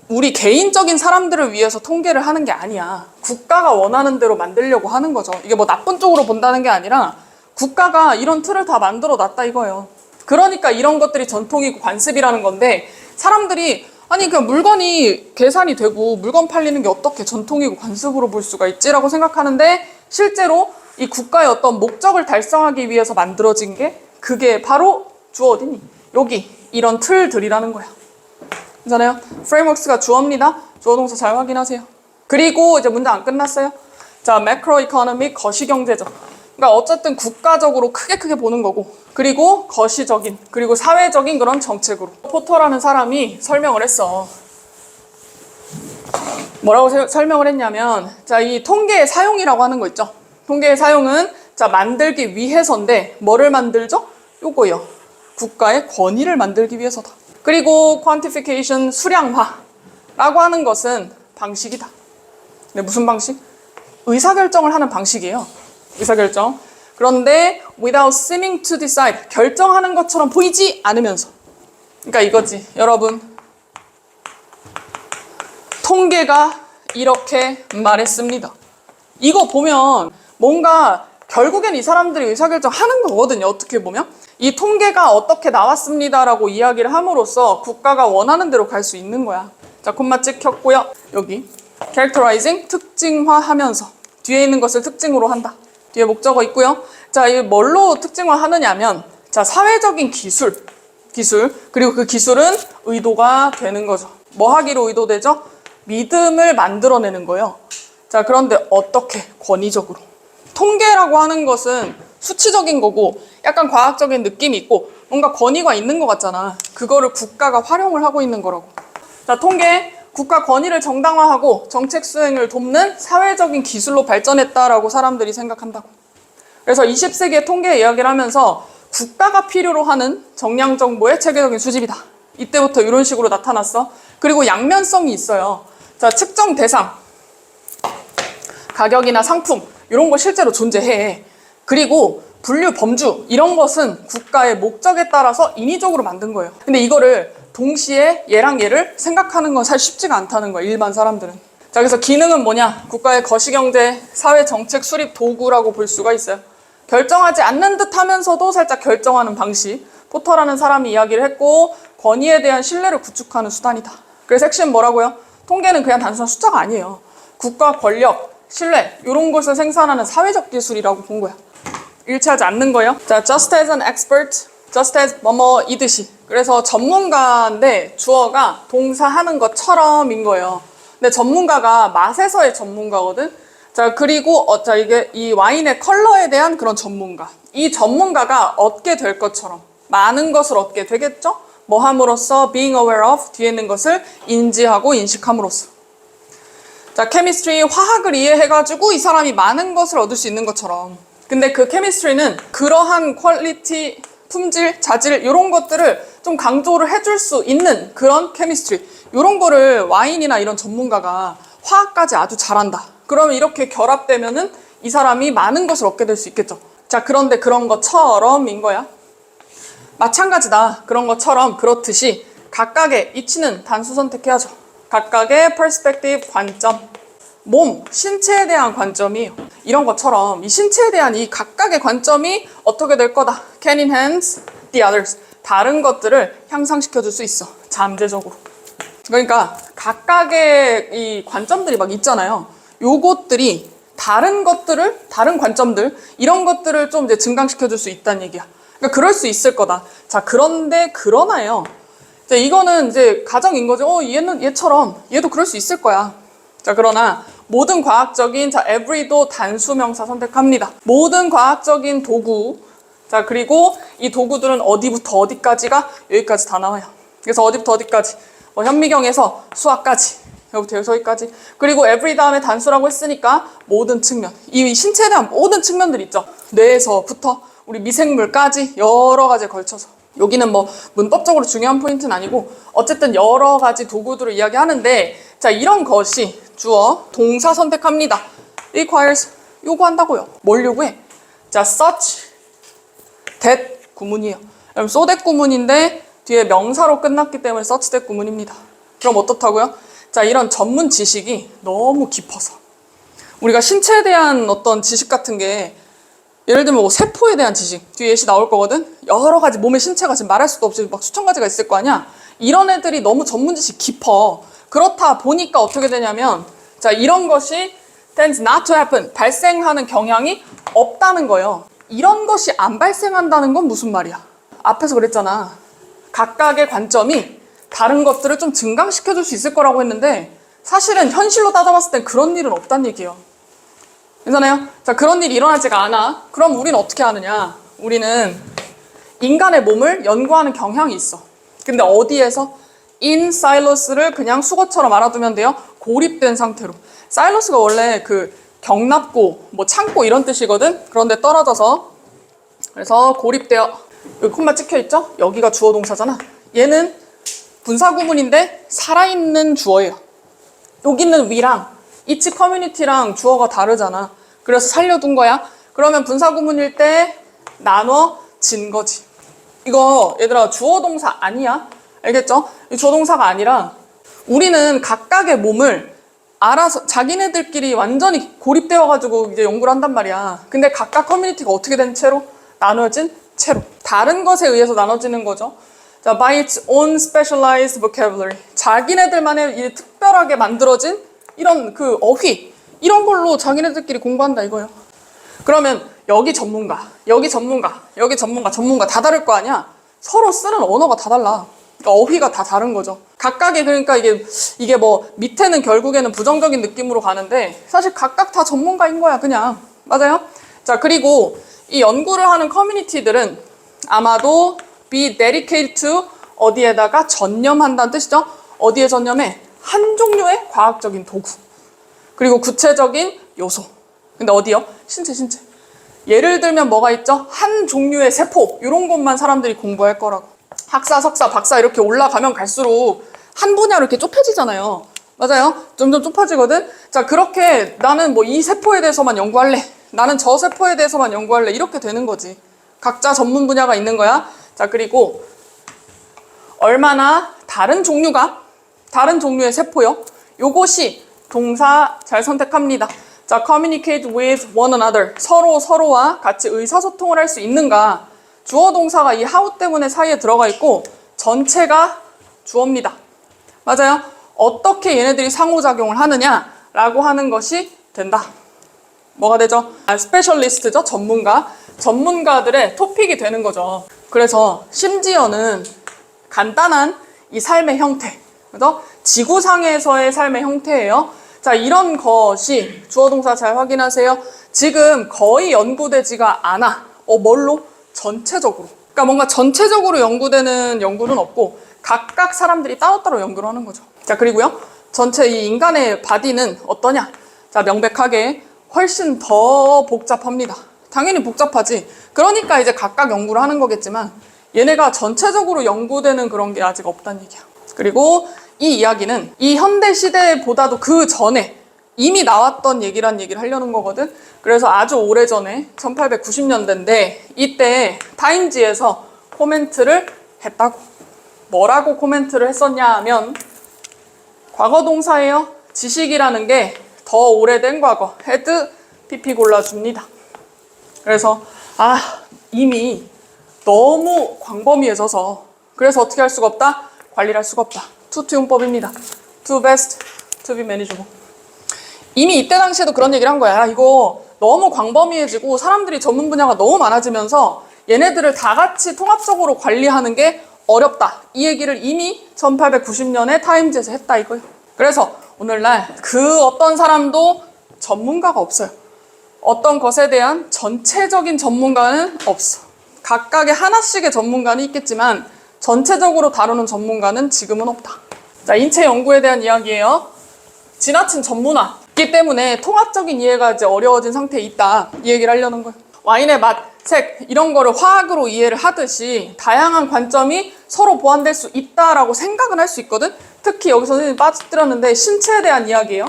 우리 개인적인 사람들을 위해서 통계를 하는 게 아니야. 국가가 원하는 대로 만들려고 하는 거죠. 이게 뭐 나쁜 쪽으로 본다는 게 아니라 국가가 이런 틀을 다 만들어 놨다 이거예요. 그러니까 이런 것들이 전통이고 관습이라는 건데, 사람들이 아니 그냥 물건이 계산이 되고 물건 팔리는 게 어떻게 전통이고 관습으로 볼 수가 있지라고 생각하는데, 실제로 이 국가의 어떤 목적을 달성하기 위해서 만들어진 게 그게 바로 주어 어디니? 여기 이런 틀들이라는 거야. 괜찮아요? 프레임워크가 주어입니다. 주어 동사 잘 확인하세요. 그리고 이제 문제 안 끝났어요. 자, 매크로 이코노믹 거시경제죠. 그러니까 어쨌든 국가적으로 크게 보는 거고, 그리고 거시적인, 그리고 사회적인 그런 정책으로. 포터라는 사람이 설명을 했어. 뭐라고 설명을 했냐면, 자, 이 통계의 사용이라고 하는 거 있죠. 통계의 사용은 자, 만들기 위해서인데 뭐를 만들죠? 요거요. 국가의 권위를 만들기 위해서다. 그리고 quantification, 수량화라고 하는 것은 방식이다. 네, 무슨 방식? 의사결정을 하는 방식이에요. 의사결정. 그런데 without seeming to decide, 결정하는 것처럼 보이지 않으면서. 그러니까 이거지. 여러분, 통계가 이렇게 말했습니다. 이거 보면 뭔가 결국엔 이 사람들이 의사결정 하는 거거든요. 어떻게 보면. 이 통계가 어떻게 나왔습니다라고 이야기를 함으로써 국가가 원하는 대로 갈 수 있는 거야. 자, 콤마 찍혔고요. 여기 characterizing, 특징화하면서 뒤에 있는 것을 특징으로 한다. 뒤에 목적어 있고요. 자, 이 뭘로 특징화하느냐면, 자, 사회적인 기술 그리고 그 기술은 의도가 되는 거죠. 뭐 하기로 의도되죠? 믿음을 만들어내는 거예요. 자, 그런데 어떻게? 권위적으로. 통계라고 하는 것은 수치적인 거고 약간 과학적인 느낌이 있고 뭔가 권위가 있는 것 같잖아. 그거를 국가가 활용을 하고 있는 거라고. 자, 통계, 국가 권위를 정당화하고 정책 수행을 돕는 사회적인 기술로 발전했다라고 사람들이 생각한다고. 그래서 20세기의 통계 이야기를 하면서 국가가 필요로 하는 정량 정보의 체계적인 수집이다. 이때부터 이런 식으로 나타났어. 그리고 양면성이 있어요. 자, 측정 대상, 가격이나 상품 이런 거 실제로 존재해. 그리고 분류 범주 이런 것은 국가의 목적에 따라서 인위적으로 만든 거예요. 근데 이거를 동시에 얘랑 얘를 생각하는 건 사실 쉽지가 않다는 거야, 일반 사람들은. 자, 그래서 기능은 뭐냐? 국가의 거시경제, 사회정책 수립 도구라고 볼 수가 있어요. 결정하지 않는 듯 하면서도 살짝 결정하는 방식. 포터라는 사람이 이야기를 했고, 권위에 대한 신뢰를 구축하는 수단이다. 그래서 핵심 뭐라고요? 통계는 그냥 단순한 숫자가 아니에요. 국가 권력, 신뢰 이런 것을 생산하는 사회적 기술이라고 본 거야. 일치하지 않는 거예요. 자, just as an expert, just as 뭐뭐이듯이. 그래서 전문가인데 주어가 동사 하는 것처럼인 거예요. 근데 전문가가 맛에서의 전문가거든. 자, 그리고 자, 이게 이 와인의 컬러에 대한 그런 전문가. 이 전문가가 얻게 될 것처럼 많은 것을 얻게 되겠죠? 뭐 함으로써 being aware of 뒤에 있는 것을 인지하고 인식함으로써. 자, 케미스트리 화학을 이해해가지고 이 사람이 많은 것을 얻을 수 있는 것처럼. 근데 그 케미스트리는 그러한 퀄리티, 품질, 자질 이런 것들을 좀 강조를 해줄 수 있는 그런 케미스트리. 이런 거를 와인이나 이런 전문가가 화학까지 아주 잘한다. 그러면 이렇게 결합되면은 이 사람이 많은 것을 얻게 될 수 있겠죠. 자, 그런데 그런 것처럼인 거야. 마찬가지다. 그런 것처럼 그렇듯이 각각의 이치는 단수 선택해야죠. 각각의 perspective 관점. 몸, 신체에 대한 관점이에요. 이런 것처럼 이 신체에 대한 이 각각의 관점이 어떻게 될 거다. can enhance the others. 다른 것들을 향상시켜줄 수 있어. 잠재적으로. 그러니까 각각의 이 관점들이 막 있잖아요. 요것들이 다른 것들을, 다른 관점들, 이런 것들을 좀 이제 증강시켜줄 수 있다는 얘기야. 그러니까 그럴 수 있을 거다. 자, 그런데 그러나요. 자, 이거는 이제 가정인 거죠. 얘는 얘처럼 얘도 그럴 수 있을 거야. 자, 그러나 모든 과학적인 자, every도 단수명사 선택합니다. 모든 과학적인 도구. 자, 그리고 이 도구들은 어디부터 어디까지가 여기까지 다 나와요. 그래서 어디부터 어디까지. 현미경에서 수학까지. 여기부터 여기까지. 그리고 every 다음에 단수라고 했으니까 모든 측면. 이 신체에 대한 모든 측면들이 있죠. 뇌에서부터 우리 미생물까지 여러 가지에 걸쳐서. 여기는 뭐 문법적으로 중요한 포인트는 아니고 어쨌든 여러 가지 도구들을 이야기하는데 자, 이런 것이 주어 동사 선택합니다. requires 요구한다고요. 뭘 요구해? 자, such that 구문이에요. 그럼 so that 구문인데 뒤에 명사로 끝났기 때문에 such that 구문입니다. 그럼 어떻다고요? 자, 이런 전문 지식이 너무 깊어서 우리가 신체에 대한 어떤 지식 같은 게 예를 들면 뭐 세포에 대한 지식 뒤에 예시 나올 거거든. 여러 가지 몸의 신체가 지금 말할 수도 없이 막 수천 가지가 있을 거 아니야. 이런 애들이 너무 전문 지식 깊어. 그렇다 보니까 어떻게 되냐면 자, 이런 것이 tends not to happen 발생하는 경향이 없다는 거예요. 이런 것이 안 발생한다는 건 무슨 말이야? 앞에서 그랬잖아. 각각의 관점이 다른 것들을 좀 증강시켜줄 수 있을 거라고 했는데 사실은 현실로 따져봤을 땐 그런 일은 없다는 얘기예요. 괜찮아요? 자, 그런 일이 일어나지가 않아. 그럼 우리는 어떻게 하느냐? 우리는 인간의 몸을 연구하는 경향이 있어. 근데 어디에서? in silus를 그냥 수거처럼 알아두면 돼요. 고립된 상태로. 사일러스가 원래 그 경납고, 뭐 창고 이런 뜻이거든? 그런데 떨어져서. 그래서 고립되어. 여기 콤마 찍혀있죠? 여기가 주어 동사잖아. 얘는 분사구문인데 살아있는 주어예요. 여기는 위랑 이치 커뮤니티랑 주어가 다르잖아. 그래서 살려둔 거야. 그러면 분사구문일 때 나눠진 거지. 이거 얘들아 주어 동사 아니야. 알겠죠? 주어 동사가 아니라 우리는 각각의 몸을 알아서 자기네들끼리 완전히 고립되어가지고 이제 연구를 한단 말이야. 근데 각각 커뮤니티가 어떻게 된 채로? 나눠진 채로. 다른 것에 의해서 나눠지는 거죠. 자, by its own specialized vocabulary. 자기네들만의 이 특별하게 만들어진 이런 그 어휘 이런 걸로 자기네들끼리 공부한다 이거예요. 그러면 여기 전문가, 여기 전문가, 여기 전문가, 전문가 다 다를 거 아니야? 서로 쓰는 언어가 다 달라. 그러니까 어휘가 다 다른 거죠. 각각의 그러니까 이게 뭐 밑에는 결국에는 부정적인 느낌으로 가는데 사실 각각 다 전문가인 거야 그냥. 맞아요? 자, 그리고 이 연구를 하는 커뮤니티들은 아마도 be dedicated to 어디에다가 전념한다는 뜻이죠. 어디에 전념해? 한 종류의 과학적인 도구 그리고 구체적인 요소. 근데 어디요? 신체. 예를 들면 뭐가 있죠? 한 종류의 세포 이런 것만 사람들이 공부할 거라고. 학사, 석사, 박사 이렇게 올라가면 갈수록 한 분야로 이렇게 좁혀지잖아요. 맞아요? 점점 좁아지거든. 자, 그렇게 나는 뭐 이 세포에 대해서만 연구할래. 나는 저 세포에 대해서만 연구할래. 이렇게 되는 거지. 각자 전문 분야가 있는 거야. 자, 그리고 얼마나 다른 종류의 세포요. 요것이 동사 잘 선택합니다. 자, communicate with one another. 서로와 같이 의사소통을 할 수 있는가. 주어 동사가 이 how 때문에 사이에 들어가 있고 전체가 주어입니다. 맞아요? 어떻게 얘네들이 상호작용을 하느냐라고 하는 것이 된다. 뭐가 되죠? 스페셜리스트죠. 전문가. 전문가들의 토픽이 되는 거죠. 그래서 심지어는 간단한 이 삶의 형태, 그래서 지구상에서의 삶의 형태예요. 자, 이런 것이 주어 동사 잘 확인하세요. 지금 거의 연구되지가 않아. 뭘로? 전체적으로. 그러니까 뭔가 전체적으로 연구되는 연구는 없고 각각 사람들이 따로따로 연구를 하는 거죠. 자, 그리고요. 전체 이 인간의 바디는 어떠냐? 자, 명백하게 훨씬 더 복잡합니다. 당연히 복잡하지. 그러니까 이제 각각 연구를 하는 거겠지만 얘네가 전체적으로 연구되는 그런 게 아직 없다는 얘기야. 그리고 이 이야기는 이 현대 시대보다도 그 전에 이미 나왔던 얘기란 얘기를 하려는 거거든. 그래서 아주 오래전에 1890년대인데 이때 타임지에서 코멘트를 했다고. 뭐라고 코멘트를 했었냐 하면 과거 동사예요. 지식이라는 게 더 오래된 과거. 헤드 PP 골라줍니다. 그래서 이미 너무 광범위해져서 그래서 어떻게 할 수가 없다? 관리를 할 수가 없다. 투투용법입니다. Too best to be manageable. 이미 이때 당시에도 그런 얘기를 한 거야. 이거 너무 광범위해지고 사람들이 전문 분야가 너무 많아지면서 얘네들을 다 같이 통합적으로 관리하는 게 어렵다. 이 얘기를 이미 1890년에 타임즈에서 했다 이거예요. 그래서 오늘날 그 어떤 사람도 전문가가 없어요. 어떤 것에 대한 전체적인 전문가는 없어. 각각의 하나씩의 전문가는 있겠지만 전체적으로 다루는 전문가는 지금은 없다. 자, 인체 연구에 대한 이야기예요. 지나친 전문화이기 때문에 통합적인 이해가 이제 어려워진 상태에 있다. 이 얘기를 하려는 거예요. 와인의 맛, 색 이런 거를 화학으로 이해를 하듯이 다양한 관점이 서로 보완될 수 있다라고 생각은 할 수 있거든. 특히 여기서 선생님이 빠뜨렸는데 신체에 대한 이야기예요.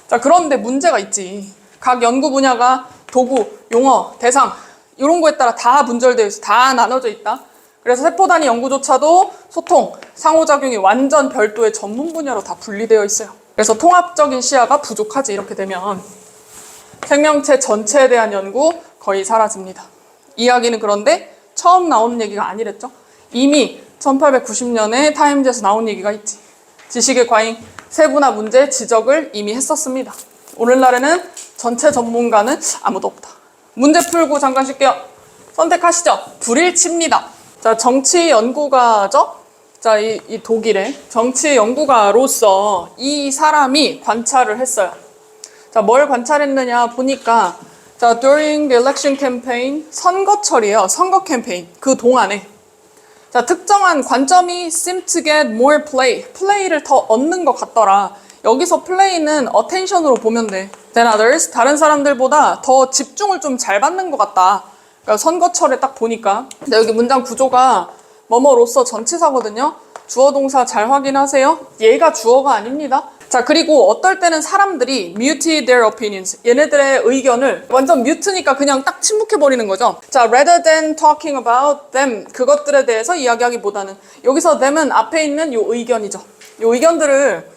자, 그런데 문제가 있지. 각 연구 분야가 도구, 용어, 대상 이런 거에 따라 다 분절되어 있어. 다 나눠져 있다. 그래서 세포 단위 연구조차도 소통, 상호작용이 완전 별도의 전문 분야로 다 분리되어 있어요. 그래서 통합적인 시야가 부족하지. 이렇게 되면 생명체 전체에 대한 연구 거의 사라집니다. 이야기는 그런데 처음 나오는 얘기가 아니랬죠. 이미 1890년에 타임즈에서 나온 얘기가 있지. 지식의 과잉, 세분화 문제 지적을 이미 했었습니다. 오늘날에는 전체 전문가는 아무도 없다. 문제 풀고 잠깐 쉴게요. 선택하시죠. 불일치입니다. 자, 정치 연구가죠. 자, 이 독일의 정치 연구가로서 이 사람이 관찰을 했어요. 자, 뭘 관찰했느냐 보니까 자, during the election campaign, 선거철이에요. 선거 캠페인. 그 동안에 자, 특정한 관점이 seem to get more play. 플레이를 더 얻는 것 같더라. 여기서 플레이는 attention으로 보면 돼. than others. 다른 사람들보다 더 집중을 좀 잘 받는 것 같다. 그러니까 선거철에 딱 보니까. 근데 여기 문장 구조가 뭐뭐로서 전치사거든요. 주어 동사 잘 확인하세요. 얘가 주어가 아닙니다. 자, 그리고 어떨 때는 사람들이 mute their opinions. 얘네들의 의견을 완전 뮤트니까 그냥 딱 침묵해버리는 거죠. 자, rather than talking about them. 그것들에 대해서 이야기하기보다는 여기서 them은 앞에 있는 요 의견이죠. 요 의견들을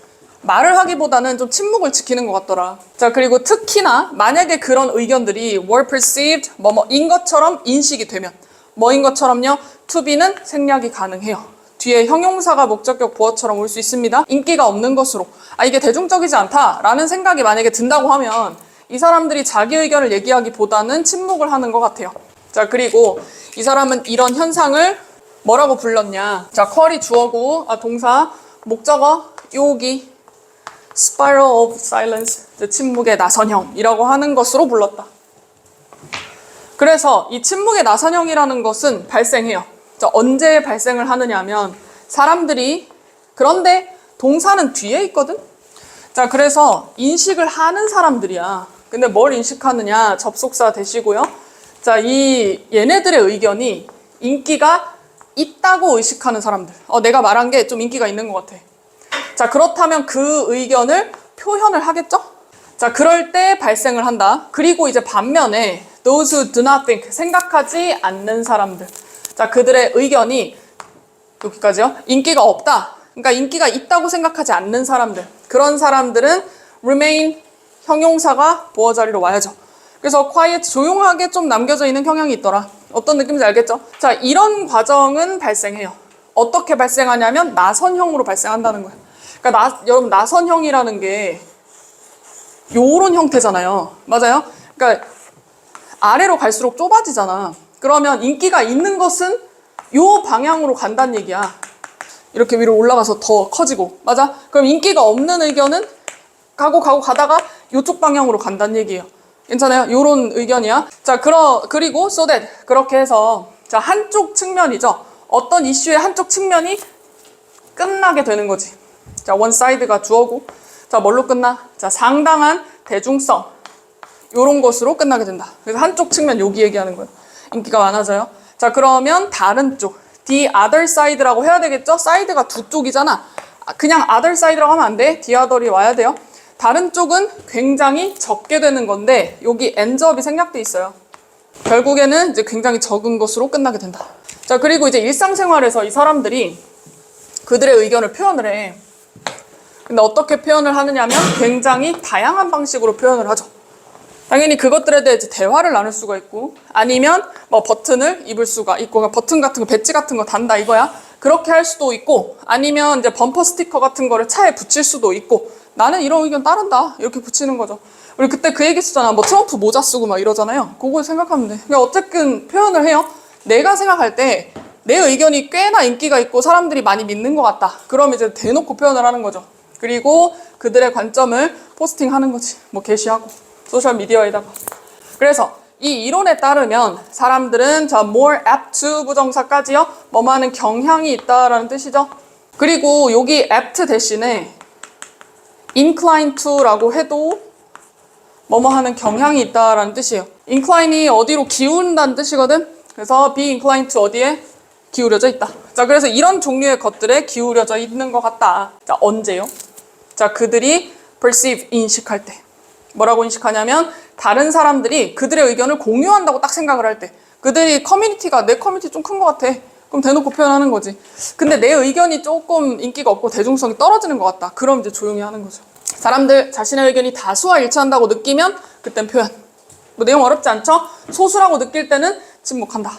말을 하기보다는 좀 침묵을 지키는 것 같더라. 자, 그리고 특히나 만약에 그런 의견들이 were perceived 뭐뭐인 것처럼 인식이 되면 뭐인 것처럼요? to be는 생략이 가능해요. 뒤에 형용사가 목적격 보어처럼 올 수 있습니다. 인기가 없는 것으로 이게 대중적이지 않다라는 생각이 만약에 든다고 하면 이 사람들이 자기 의견을 얘기하기보다는 침묵을 하는 것 같아요. 자, 그리고 이 사람은 이런 현상을 뭐라고 불렀냐. 자, 퀄이 주어고 동사 목적어 여기 spiral of silence, 침묵의 나선형이라고 하는 것으로 불렀다. 그래서 이 침묵의 나선형이라는 것은 발생해요. 자, 언제 발생을 하느냐 하면 사람들이 그런데 동사는 뒤에 있거든? 자, 그래서 인식을 하는 사람들이야. 근데 뭘 인식하느냐? 접속사 대시고요. 자, 얘네들의 의견이 인기가 있다고 의식하는 사람들. 내가 말한 게 좀 인기가 있는 것 같아. 자, 그렇다면 그 의견을 표현을 하겠죠? 자, 그럴 때 발생을 한다. 그리고 이제 반면에 those who do not think, 생각하지 않는 사람들. 자, 그들의 의견이 여기까지요. 인기가 없다. 그러니까 인기가 있다고 생각하지 않는 사람들. 그런 사람들은 remain 형용사가 보어 자리로 와야죠. 그래서 quiet, 조용하게 좀 남겨져 있는 경향이 있더라. 어떤 느낌인지 알겠죠? 자, 이런 과정은 발생해요. 어떻게 발생하냐면 나선형으로 발생한다는 거예요. 그러니까 여러분 나선형이라는 게 요런 형태잖아요. 맞아요? 그러니까 아래로 갈수록 좁아지잖아. 그러면 인기가 있는 것은 요 방향으로 간다는 얘기야. 이렇게 위로 올라가서 더 커지고. 맞아? 그럼 인기가 없는 의견은 가다가 요쪽 방향으로 간다는 얘기예요. 괜찮아요? 요런 의견이야. 자, 그리고 so that 그렇게 해서 자, 한쪽 측면이죠. 어떤 이슈의 한쪽 측면이 끝나게 되는 거지. 자, one side가 주어고. 자, 뭘로 끝나? 자, 상당한 대중성. 요런 것으로 끝나게 된다. 그래서 한쪽 측면 여기 얘기하는 거예요. 인기가 많아져요. 자, 그러면 다른 쪽. the other side라고 해야 되겠죠? 사이드가 두 쪽이잖아. 그냥 other side라고 하면 안 돼. the other이 와야 돼요. 다른 쪽은 굉장히 적게 되는 건데 여기 endup이 생략돼 있어요. 결국에는 이제 굉장히 적은 것으로 끝나게 된다. 자, 그리고 이제 일상생활에서 이 사람들이 그들의 의견을 표현을 해. 근데 어떻게 표현을 하느냐면 굉장히 다양한 방식으로 표현을 하죠. 당연히 그것들에 대해 대화를 나눌 수가 있고 아니면 뭐 버튼을 입을 수가 있고 그러니까 버튼 같은 거 배지 같은 거 단다 이거야. 그렇게 할 수도 있고 아니면 이제 범퍼 스티커 같은 거를 차에 붙일 수도 있고 나는 이런 의견 따른다 이렇게 붙이는 거죠. 우리 그때 그 얘기 했었잖아. 뭐 트럼프 모자 쓰고 막 이러잖아요. 그거 생각하면 돼. 그러니까 어쨌든 표현을 해요. 내가 생각할 때 내 의견이 꽤나 인기가 있고 사람들이 많이 믿는 것 같다. 그럼 이제 대놓고 표현을 하는 거죠. 그리고 그들의 관점을 포스팅하는 거지. 뭐 게시하고 소셜미디어에다가. 그래서 이 이론에 따르면 사람들은 자 more apt to 부정사까지요. 뭐뭐하는 경향이 있다라는 뜻이죠. 그리고 여기 apt 대신에 incline to라고 해도 뭐뭐하는 경향이 있다라는 뜻이에요. incline이 어디로 기운다는 뜻이거든. 그래서 be inclined to 어디에? 기울여져 있다. 자, 그래서 이런 종류의 것들에 기울여져 있는 것 같다. 자, 언제요? 자, 그들이 perceive, 인식할 때. 뭐라고 인식하냐면 다른 사람들이 그들의 의견을 공유한다고 딱 생각을 할 때. 그들이 커뮤니티가 내 커뮤니티 좀 큰 것 같아. 그럼 대놓고 표현하는 거지. 근데 내 의견이 조금 인기가 없고 대중성이 떨어지는 것 같다. 그럼 이제 조용히 하는 거죠. 사람들 자신의 의견이 다수와 일치한다고 느끼면 그땐 표현. 뭐 내용 어렵지 않죠? 소수라고 느낄 때는 침묵한다.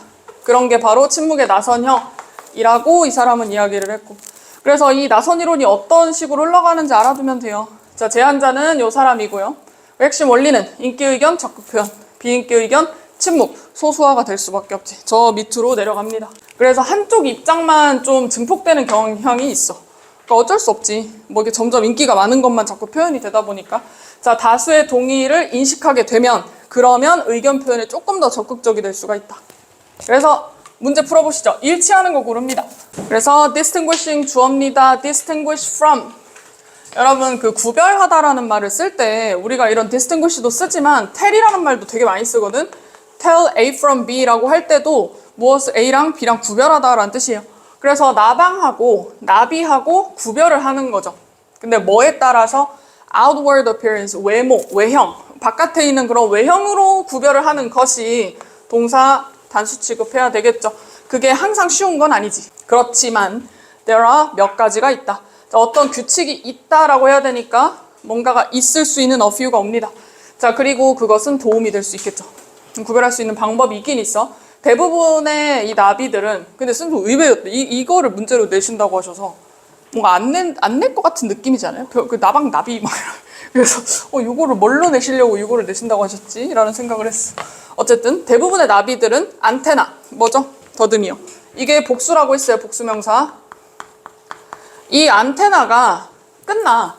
그런 게 바로 침묵의 나선형이라고 이 사람은 이야기를 했고. 그래서 이 나선 이론이 어떤 식으로 흘러가는지 알아두면 돼요. 자, 제안자는 이 사람이고요. 핵심 원리는 인기 의견, 적극 표현, 비인기 의견, 침묵, 소수화가 될 수밖에 없지. 저 밑으로 내려갑니다. 그래서 한쪽 입장만 좀 증폭되는 경향이 있어. 그러니까 어쩔 수 없지. 뭐 이게 점점 인기가 많은 것만 자꾸 표현이 되다 보니까. 자, 다수의 동의를 인식하게 되면 그러면 의견 표현에 조금 더 적극적이 될 수가 있다. 그래서 문제 풀어보시죠. 일치하는 거 고릅니다. 그래서 distinguishing 주어입니다. distinguish from. 여러분 그 구별하다라는 말을 쓸 때 우리가 이런 distinguish도 쓰지만 tell이라는 말도 되게 많이 쓰거든. tell A from B라고 할 때도 무엇을 A랑 B랑 구별하다라는 뜻이에요. 그래서 나방하고 나비하고 구별을 하는 거죠. 근데 뭐에 따라서 outward appearance, 외모, 외형, 바깥에 있는 그런 외형으로 구별을 하는 것이 동사 단수 취급해야 되겠죠. 그게 항상 쉬운 건 아니지. 그렇지만 there are 몇 가지가 있다. 자, 어떤 규칙이 있다라고 해야 되니까 뭔가가 있을 수 있는 a few가 옵니다. 자, 그리고 그것은 도움이 될 수 있겠죠. 구별할 수 있는 방법이 있긴 있어. 대부분의 이 나비들은 근데 선생님 의외였다. 이거를 문제로 내신다고 하셔서 뭔가 안 낼 것 같은 느낌이잖아요. 그 나방 나비 막 그래서 이거를 뭘로 내시려고 이거를 내신다고 하셨지? 라는 생각을 했어. 어쨌든 대부분의 나비들은 안테나 뭐죠? 더듬이요. 이게 복수라고 했어요. 복수명사. 이 안테나가 끝나.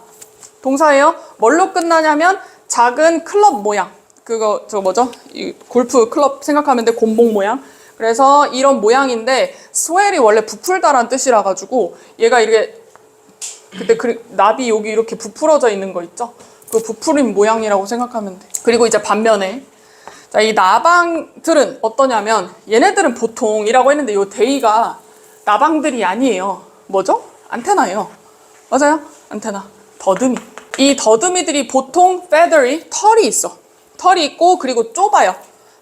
동사예요. 뭘로 끝나냐면 작은 클럽 모양. 저거 뭐죠? 이 골프 클럽 생각하면 돼. 곤봉 모양. 그래서 이런 모양인데 스웰이 원래 부풀다라는 뜻이라 가지고 얘가 이렇게 그때 나비 여기 이렇게 부풀어져 있는 거 있죠? 그 부풀인 모양이라고 생각하면 돼. 그리고 이제 반면에 자, 이 나방들은 어떠냐면 얘네들은 보통이라고 했는데 이 데이가 나방들이 아니에요. 뭐죠? 안테나예요. 맞아요? 안테나. 더듬이. 이 더듬이들이 보통 feather이 털이 있어. 털이 있고 그리고 좁아요.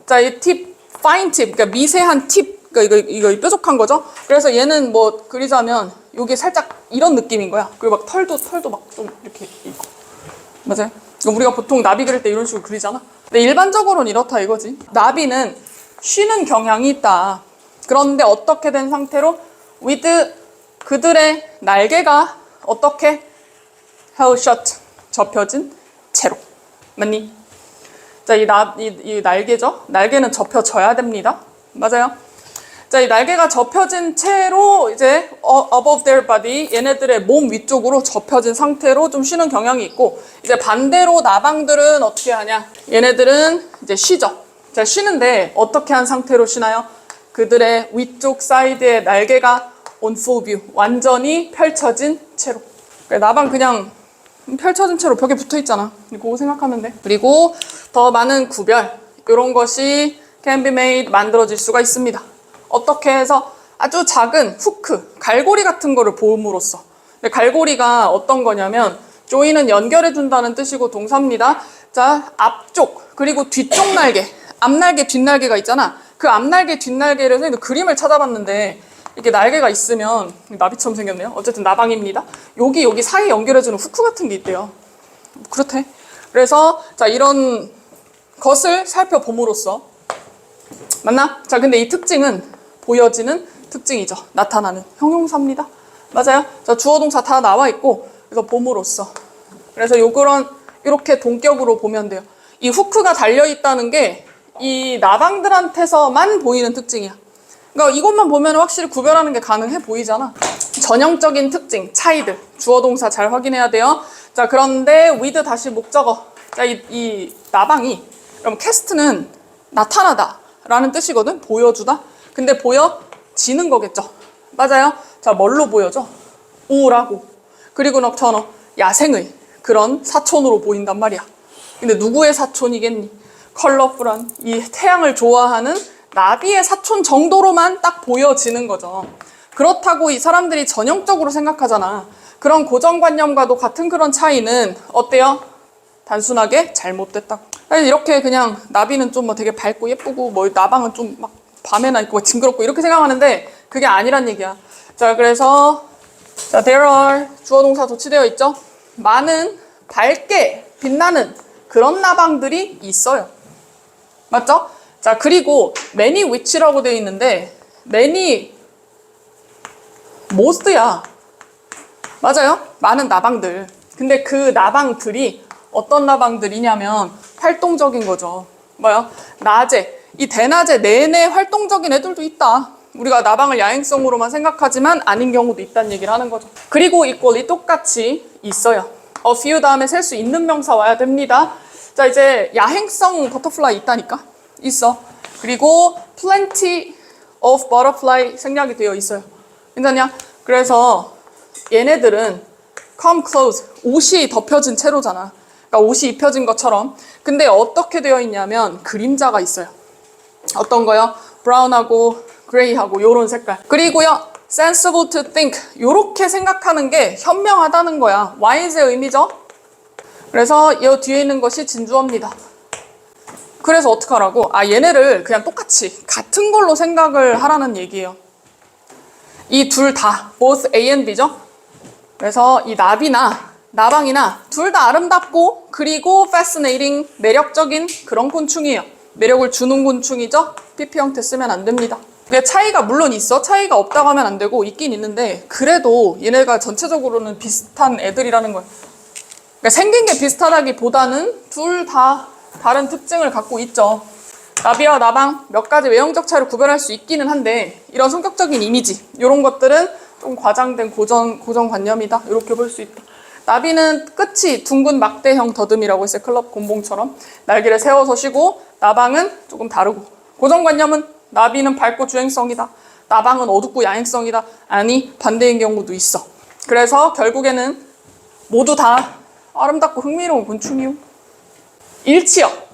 자, 이 팁, fine tip, 그러니까 미세한 팁, 그러니까 이거 뾰족한 거죠. 그래서 얘는 뭐 그리자면 여기 살짝 이런 느낌인 거야. 그리고 막 털도 막 좀 이렇게 있고. 맞아요? 우리가 보통 나비 그릴 때 이런 식으로 그리잖아. 근데 일반적으로는 이렇다 이거지. 나비는 쉬는 경향이 있다. 그런데 어떻게 된 상태로 with 그들의 날개가 어떻게 held shut 접혀진 채로. 맞니? 자, 자, 이 날개죠? 날개는 접혀져야 됩니다. 맞아요? 자, 이 날개가 접혀진 채로 이제 above their body, 얘네들의 몸 위쪽으로 접혀진 상태로 좀 쉬는 경향이 있고, 이제 반대로 나방들은 어떻게 하냐? 얘네들은 이제 쉬죠. 자, 쉬는데 어떻게 한 상태로 쉬나요? 그들의 위쪽 사이드의 날개가 on full view, 완전히 펼쳐진 채로. 나방 그냥 펼쳐진 채로 벽에 붙어 있잖아. 그거 생각하면 돼. 그리고 더 많은 구별, 이런 것이 can be made, 만들어질 수가 있습니다. 어떻게 해서 아주 작은 후크, 갈고리 같은 거를 보음으로써. 근데 갈고리가 어떤 거냐면 join은 연결해 준다는 뜻이고 동사입니다. 자, 앞쪽 그리고 뒤쪽 날개, 앞날개, 뒷날개가 있잖아. 그 앞날개, 뒷날개를 선생님도 그림을 찾아봤는데 이렇게 날개가 있으면 나비처럼 생겼네요. 어쨌든 나방입니다. 여기 사이에 연결해주는 후크 같은 게 있대요. 그렇대. 그래서 자, 이런 것을 살펴봄으로써 맞나? 자, 근데 이 특징은 보여지는 특징이죠. 나타나는 형용사입니다. 맞아요? 자, 주어 동사 다 나와 있고, 그래서 봄으로써. 그래서 이렇게 동격으로 보면 돼요. 이 후크가 달려 있다는 게 이 나방들한테서만 보이는 특징이야. 그러니까 이것만 보면 확실히 구별하는 게 가능해 보이잖아. 전형적인 특징, 차이들. 주어 동사 잘 확인해야 돼요. 자, 그런데 with 다시 목적어. 자, 이 나방이, 그럼 캐스트는 나타나다 라는 뜻이거든. 보여주다. 근데 보여지는 거겠죠. 맞아요. 자, 뭘로 보여져? 우울하고. 그리고 넉터너, 야생의 그런 사촌으로 보인단 말이야. 근데 누구의 사촌이겠니? 컬러풀한 이 태양을 좋아하는 나비의 사촌 정도로만 딱 보여지는 거죠. 그렇다고 이 사람들이 전형적으로 생각하잖아. 그런 고정관념과도 같은 그런 차이는 어때요? 단순하게 잘못됐다고. 이렇게 그냥 나비는 좀 뭐 되게 밝고 예쁘고 뭐 나방은 좀 막 밤에나 있고 징그럽고 이렇게 생각하는데 그게 아니란 얘기야. 자, 그래서 자, there are 주어 동사 도치되어 있죠. 많은 밝게 빛나는 그런 나방들이 있어요. 맞죠? 자, 그리고 many which라고 되어 있는데 many most야. 맞아요? 많은 나방들. 근데 그 나방들이 어떤 나방들이냐면 활동적인 거죠. 뭐요? 낮에, 이 대낮에 내내 활동적인 애들도 있다. 우리가 나방을 야행성으로만 생각하지만 아닌 경우도 있다는 얘기를 하는 거죠. 그리고 equally 똑같이 있어요. a few 다음에 셀 수 있는 명사 와야 됩니다. 자, 이제 야행성 버터플라이 있다니까? 있어. 그리고 plenty of butterfly 생략이 되어 있어요. 괜찮냐? 그래서 얘네들은 come close, 옷이 덮여진 채로잖아. 그러니까 옷이 입혀진 것처럼. 근데 어떻게 되어 있냐면 그림자가 있어요. 어떤 거요? 브라운하고 그레이하고 요런 색깔. 그리고요, sensible to think, 요렇게 생각하는 게 현명하다는 거야. wise의 의미죠? 그래서 이 뒤에 있는 것이 진주어입니다. 그래서 어떡하라고? 아, 얘네를 그냥 똑같이 같은 걸로 생각을 하라는 얘기예요. 이 둘 다, both A and B죠? 그래서 이 나방이나 둘 다 아름답고 그리고 fascinating, 매력적인 그런 곤충이에요. 매력을 주는 곤충이죠? PP 형태 쓰면 안 됩니다. 차이가 물론 있어. 차이가 없다고 하면 안 되고 있긴 있는데 그래도 얘네가 전체적으로는 비슷한 애들이라는 거예요. 그러니까 생긴 게 비슷하다기보다는 둘 다 다른 특징을 갖고 있죠. 나비와 나방 몇 가지 외형적 차이를 구별할 수 있기는 한데 이런 성격적인 이미지 이런 것들은 좀 과장된 고정관념이다. 이렇게 볼 수 있다. 나비는 끝이 둥근 막대형 더듬이라고 했어요. 클럽 곤봉처럼 날개를 세워서 쉬고 나방은 조금 다르고 고정관념은 나비는 밝고 주행성이다. 나방은 어둡고 야행성이다. 아니 반대인 경우도 있어. 그래서 결국에는 모두 다 아름답고 흥미로운 곤충이요. 일치역,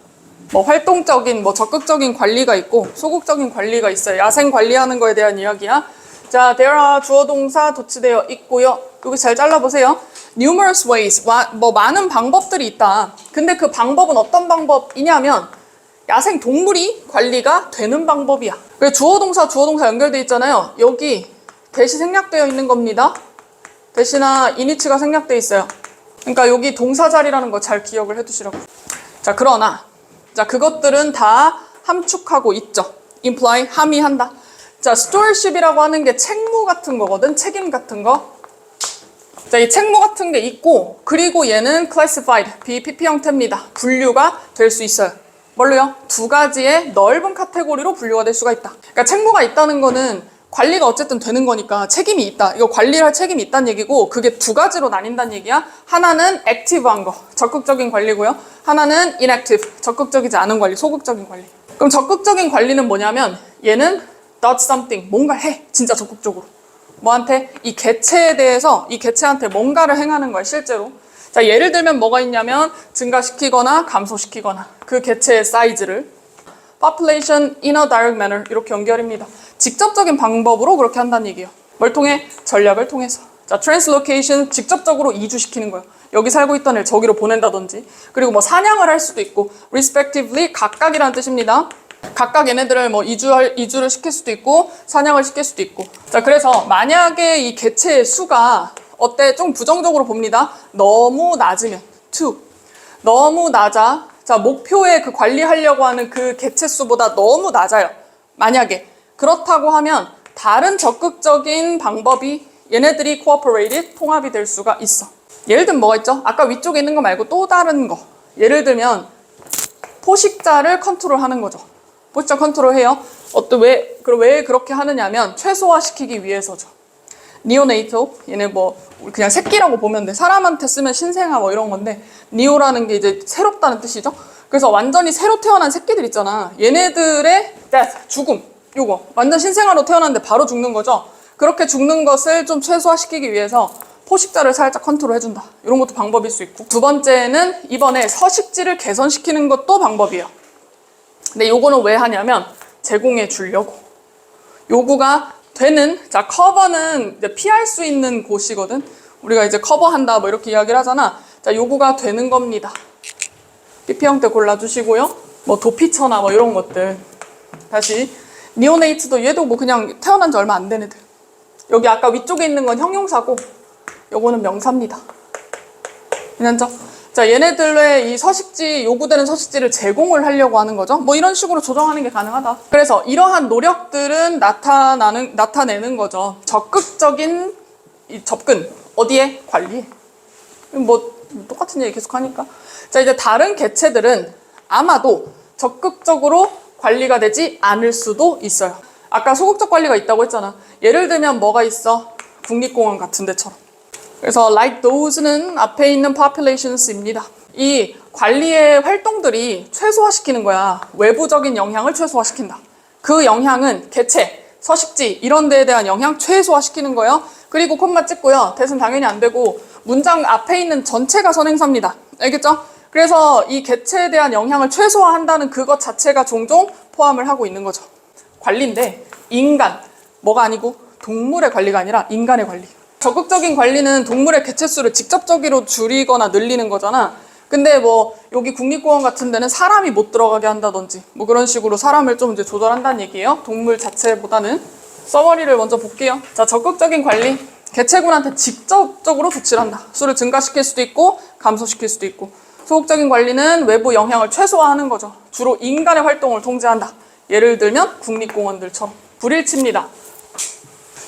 뭐 활동적인, 뭐 적극적인 관리가 있고 소극적인 관리가 있어요. 야생 관리하는 거에 대한 이야기야. 자, there are 주어 동사 도치되어 있고요. 여기 잘 잘라보세요. numerous ways, 뭐 많은 방법들이 있다. 근데 그 방법은 어떤 방법이냐면 야생 동물이 관리가 되는 방법이야. 그래서 주어 동사 연결돼 있잖아요. 여기 대시 생략되어 있는 겁니다. 대시나 이니치가 생략되어 있어요. 그러니까 여기 동사 자리라는 거 잘 기억을 해두시라고. 자, 그러나 자, 그것들은 다 함축하고 있죠. imply, 함의한다. 자, stewardship이라고 하는 게 책무 같은 거거든. 책임 같은 거. 자, 이 책무 같은 게 있고 그리고 얘는 classified, BPP 형태입니다. 분류가 될 수 있어요. 뭘로요? 두 가지의 넓은 카테고리로 분류가 될 수가 있다. 그러니까 책무가 있다는 거는 관리가 어쨌든 되는 거니까 책임이 있다. 이거 관리를 할 책임이 있다는 얘기고 그게 두 가지로 나뉜다는 얘기야. 하나는 액티브한 거, 적극적인 관리고요. 하나는 inactive, 적극적이지 않은 관리, 소극적인 관리. 그럼 적극적인 관리는 뭐냐면 얘는 does something, 뭔가 해. 진짜 적극적으로. 뭐한테? 이 개체에 대해서 이 개체한테 뭔가를 행하는 거야, 실제로. 자, 예를 들면 뭐가 있냐면 증가시키거나 감소시키거나 그 개체의 사이즈를 population in a direct manner 이렇게 연결입니다. 직접적인 방법으로 그렇게 한다는 얘기예요. 뭘 통해? 전략을 통해서. 자, translocation 직접적으로 이주시키는 거예요. 여기 살고 있던 애 저기로 보낸다든지. 그리고 뭐 사냥을 할 수도 있고 respectively 각각이라는 뜻입니다. 각각 얘네들을 뭐 이주를 시킬 수도 있고 사냥을 시킬 수도 있고. 자, 그래서 만약에 이 개체의 수가 어때? 좀 부정적으로 봅니다. 너무 낮으면 too. 너무 낮아. 자, 목표에 그 관리하려고 하는 그 개체 수보다 너무 낮아요. 만약에 그렇다고 하면 다른 적극적인 방법이 얘네들이 cooperated, 통합이 될 수가 있어. 예를 들면 뭐가 있죠? 아까 위쪽에 있는 거 말고 또 다른 거. 예를 들면 포식자를 컨트롤하는 거죠. 포식자 컨트롤해요. 왜 그렇게 하느냐면 최소화시키기 위해서죠. 니오네이토, 얘네 뭐 그냥 새끼라고 보면 돼. 사람한테 쓰면 신생아 뭐 이런 건데 니오라는 게 이제 새롭다는 뜻이죠. 그래서 완전히 새로 태어난 새끼들 있잖아. 얘네들의 death, 죽음, 요거 완전 신생아로 태어났는데 바로 죽는 거죠. 그렇게 죽는 것을 좀 최소화시키기 위해서 포식자를 살짝 컨트롤해준다. 이런 것도 방법일 수 있고. 두 번째는 이번에 서식지를 개선시키는 것도 방법이에요. 근데 요거는 왜 하냐면 제공해 주려고. 요구가 되는, 자, 커버는 이제 피할 수 있는 곳이거든. 우리가 이제 커버한다 뭐 이렇게 이야기를 하잖아. 자, 요구가 되는 겁니다. PP 형태 골라주시고요. 뭐 도피처나 뭐 이런 것들. 다시 니오네이트도 얘도 뭐 그냥 태어난 지 얼마 안 된 애들. 여기 아까 위쪽에 있는 건 형용사고 요거는 명사입니다. 괜찮죠? 자, 얘네들의 이 서식지, 요구되는 서식지를 제공을 하려고 하는 거죠. 뭐 이런 식으로 조정하는 게 가능하다. 그래서 이러한 노력들은 나타내는 거죠. 적극적인 이 접근. 어디에? 관리에. 뭐 똑같은 얘기 계속 하니까. 자, 이제 다른 개체들은 아마도 적극적으로 관리가 되지 않을 수도 있어요. 아까 소극적 관리가 있다고 했잖아. 예를 들면 뭐가 있어? 국립공원 같은 데처럼. 그래서 like those는 앞에 있는 populations입니다. 이 관리의 활동들이 최소화시키는 거야. 외부적인 영향을 최소화시킨다. 그 영향은 개체, 서식지 이런 데에 대한 영향 최소화시키는 거예요. 그리고 콤마 찍고요. 대신 당연히 안 되고 문장 앞에 있는 전체가 선행사입니다. 알겠죠? 그래서 이 개체에 대한 영향을 최소화한다는 그것 자체가 종종 포함을 하고 있는 거죠. 관리인데 인간, 뭐가 아니고 동물의 관리가 아니라 인간의 관리. 적극적인 관리는 동물의 개체수를 직접적으로 줄이거나 늘리는 거잖아. 근데 뭐 여기 국립공원 같은 데는 사람이 못 들어가게 한다든지 뭐 그런 식으로 사람을 좀 이제 조절한다는 얘기예요. 동물 자체보다는. 서머리를 먼저 볼게요. 자, 적극적인 관리. 개체군한테 직접적으로 조치를 한다. 수를 증가시킬 수도 있고 감소시킬 수도 있고. 소극적인 관리는 외부 영향을 최소화하는 거죠. 주로 인간의 활동을 통제한다. 예를 들면 국립공원들처럼. 불일치입니다.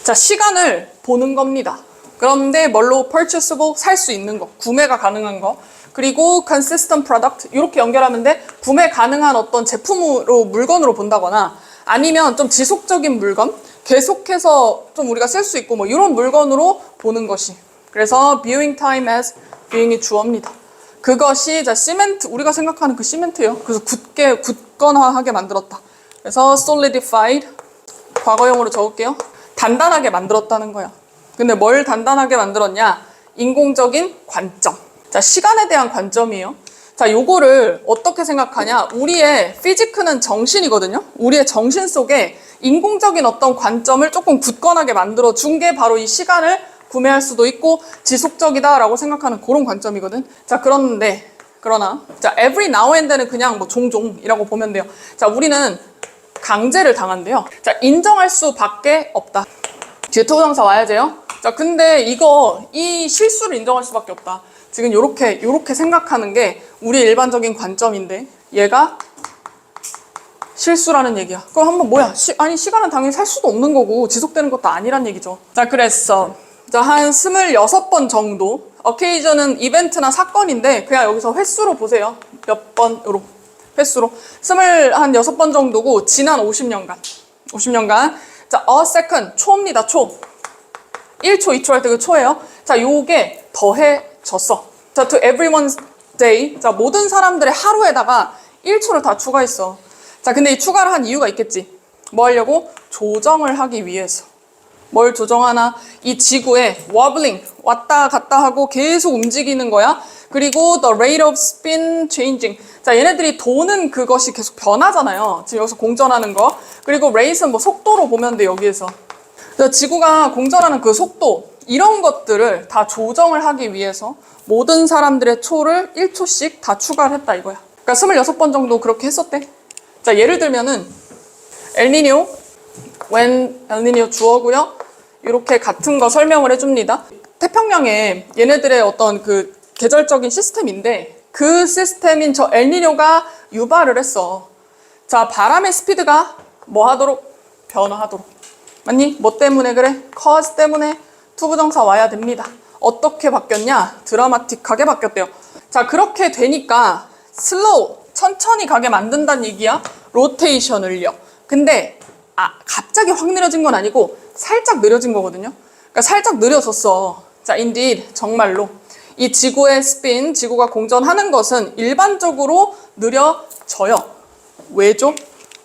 자, 시간을 보는 겁니다. 그런데 뭘로 purchasable, 살 수 있는 거, 구매가 가능한 거. 그리고 consistent product, 이렇게 연결하면 돼. 구매 가능한 어떤 제품으로, 물건으로 본다거나 아니면 좀 지속적인 물건, 계속해서 좀 우리가 쓸 수 있고 뭐 이런 물건으로 보는 것이. 그래서 viewing time as viewing이 주어입니다. 그것이 자 시멘트, 우리가 생각하는 그 시멘트예요. 그래서 굳건하게 만들었다. 그래서 solidified, 과거형으로 적을게요. 단단하게 만들었다는 거야. 근데 뭘 단단하게 만들었냐? 인공적인 관점. 자, 시간에 대한 관점이에요. 자, 요거를 어떻게 생각하냐? 우리의 피지크는 정신이거든요. 우리의 정신 속에 인공적인 어떤 관점을 조금 굳건하게 만들어 준 게 바로 이 시간을 구매할 수도 있고 지속적이다라고 생각하는 그런 관점이거든. 자, 그러나 자, every now and then은 그냥 뭐 종종이라고 보면 돼요. 자, 우리는 강제를 당한대요. 자, 인정할 수밖에 없다. 뒤에 투부정사 와야 돼요. 자, 근데 이 실수를 인정할 수밖에 없다. 지금 요렇게 생각하는 게 우리의 일반적인 관점인데 얘가 실수라는 얘기야. 그럼 한번 뭐야? 시간은 당연히 살 수도 없는 거고 지속되는 것도 아니란 얘기죠. 자, 그래서 자, 한 26번 정도 occasion은 이벤트나 사건인데 그냥 여기서 횟수로 보세요. 몇 번으로. 횟수로. 26번 정도고 지난 50년간. 자, a second 초입니다. 초. 1초, 2초 할 때 그 초예요. 자, 요게 더해졌어. 자, to everyone's day. 자, 모든 사람들의 하루에다가 1초를 다 추가했어. 자, 근데 이 추가를 한 이유가 있겠지. 뭐 하려고? 조정을 하기 위해서. 뭘 조정하나? 이 지구에 wobbling, 왔다 갔다 하고 계속 움직이는 거야. 그리고 the rate of spin changing. 자, 얘네들이 도는 그것이 계속 변하잖아요. 지금 여기서 공전하는 거. 그리고 rate는 뭐 속도로 보면 돼, 여기에서. 그래서 지구가 공전하는 그 속도, 이런 것들을 다 조정을 하기 위해서 모든 사람들의 초를 1초씩 다 추가를 했다, 이거야. 그러니까 26번 정도 그렇게 했었대. 자, 예를 들면은 엘니뇨, when 엘니뇨 주어고요. 이렇게 같은 거 설명을 해줍니다. 태평양에 얘네들의 어떤 그 계절적인 시스템인데 그 시스템인 저 엘니뇨가 유발을 했어. 자, 바람의 스피드가 뭐 하도록? 변화하도록. 맞니? 뭐 때문에 그래? cause 때문에 투부정사 와야 됩니다. 어떻게 바뀌었냐? 드라마틱하게 바뀌었대요. 자, 그렇게 되니까 슬로우, 천천히 가게 만든다는 얘기야. 로테이션을요. 근데 갑자기 확 느려진 건 아니고 살짝 느려진 거거든요. 그러니까 살짝 느려졌어. 자, indeed, 정말로. 이 지구의 스핀, 지구가 공전하는 것은 일반적으로 느려져요. 왜죠?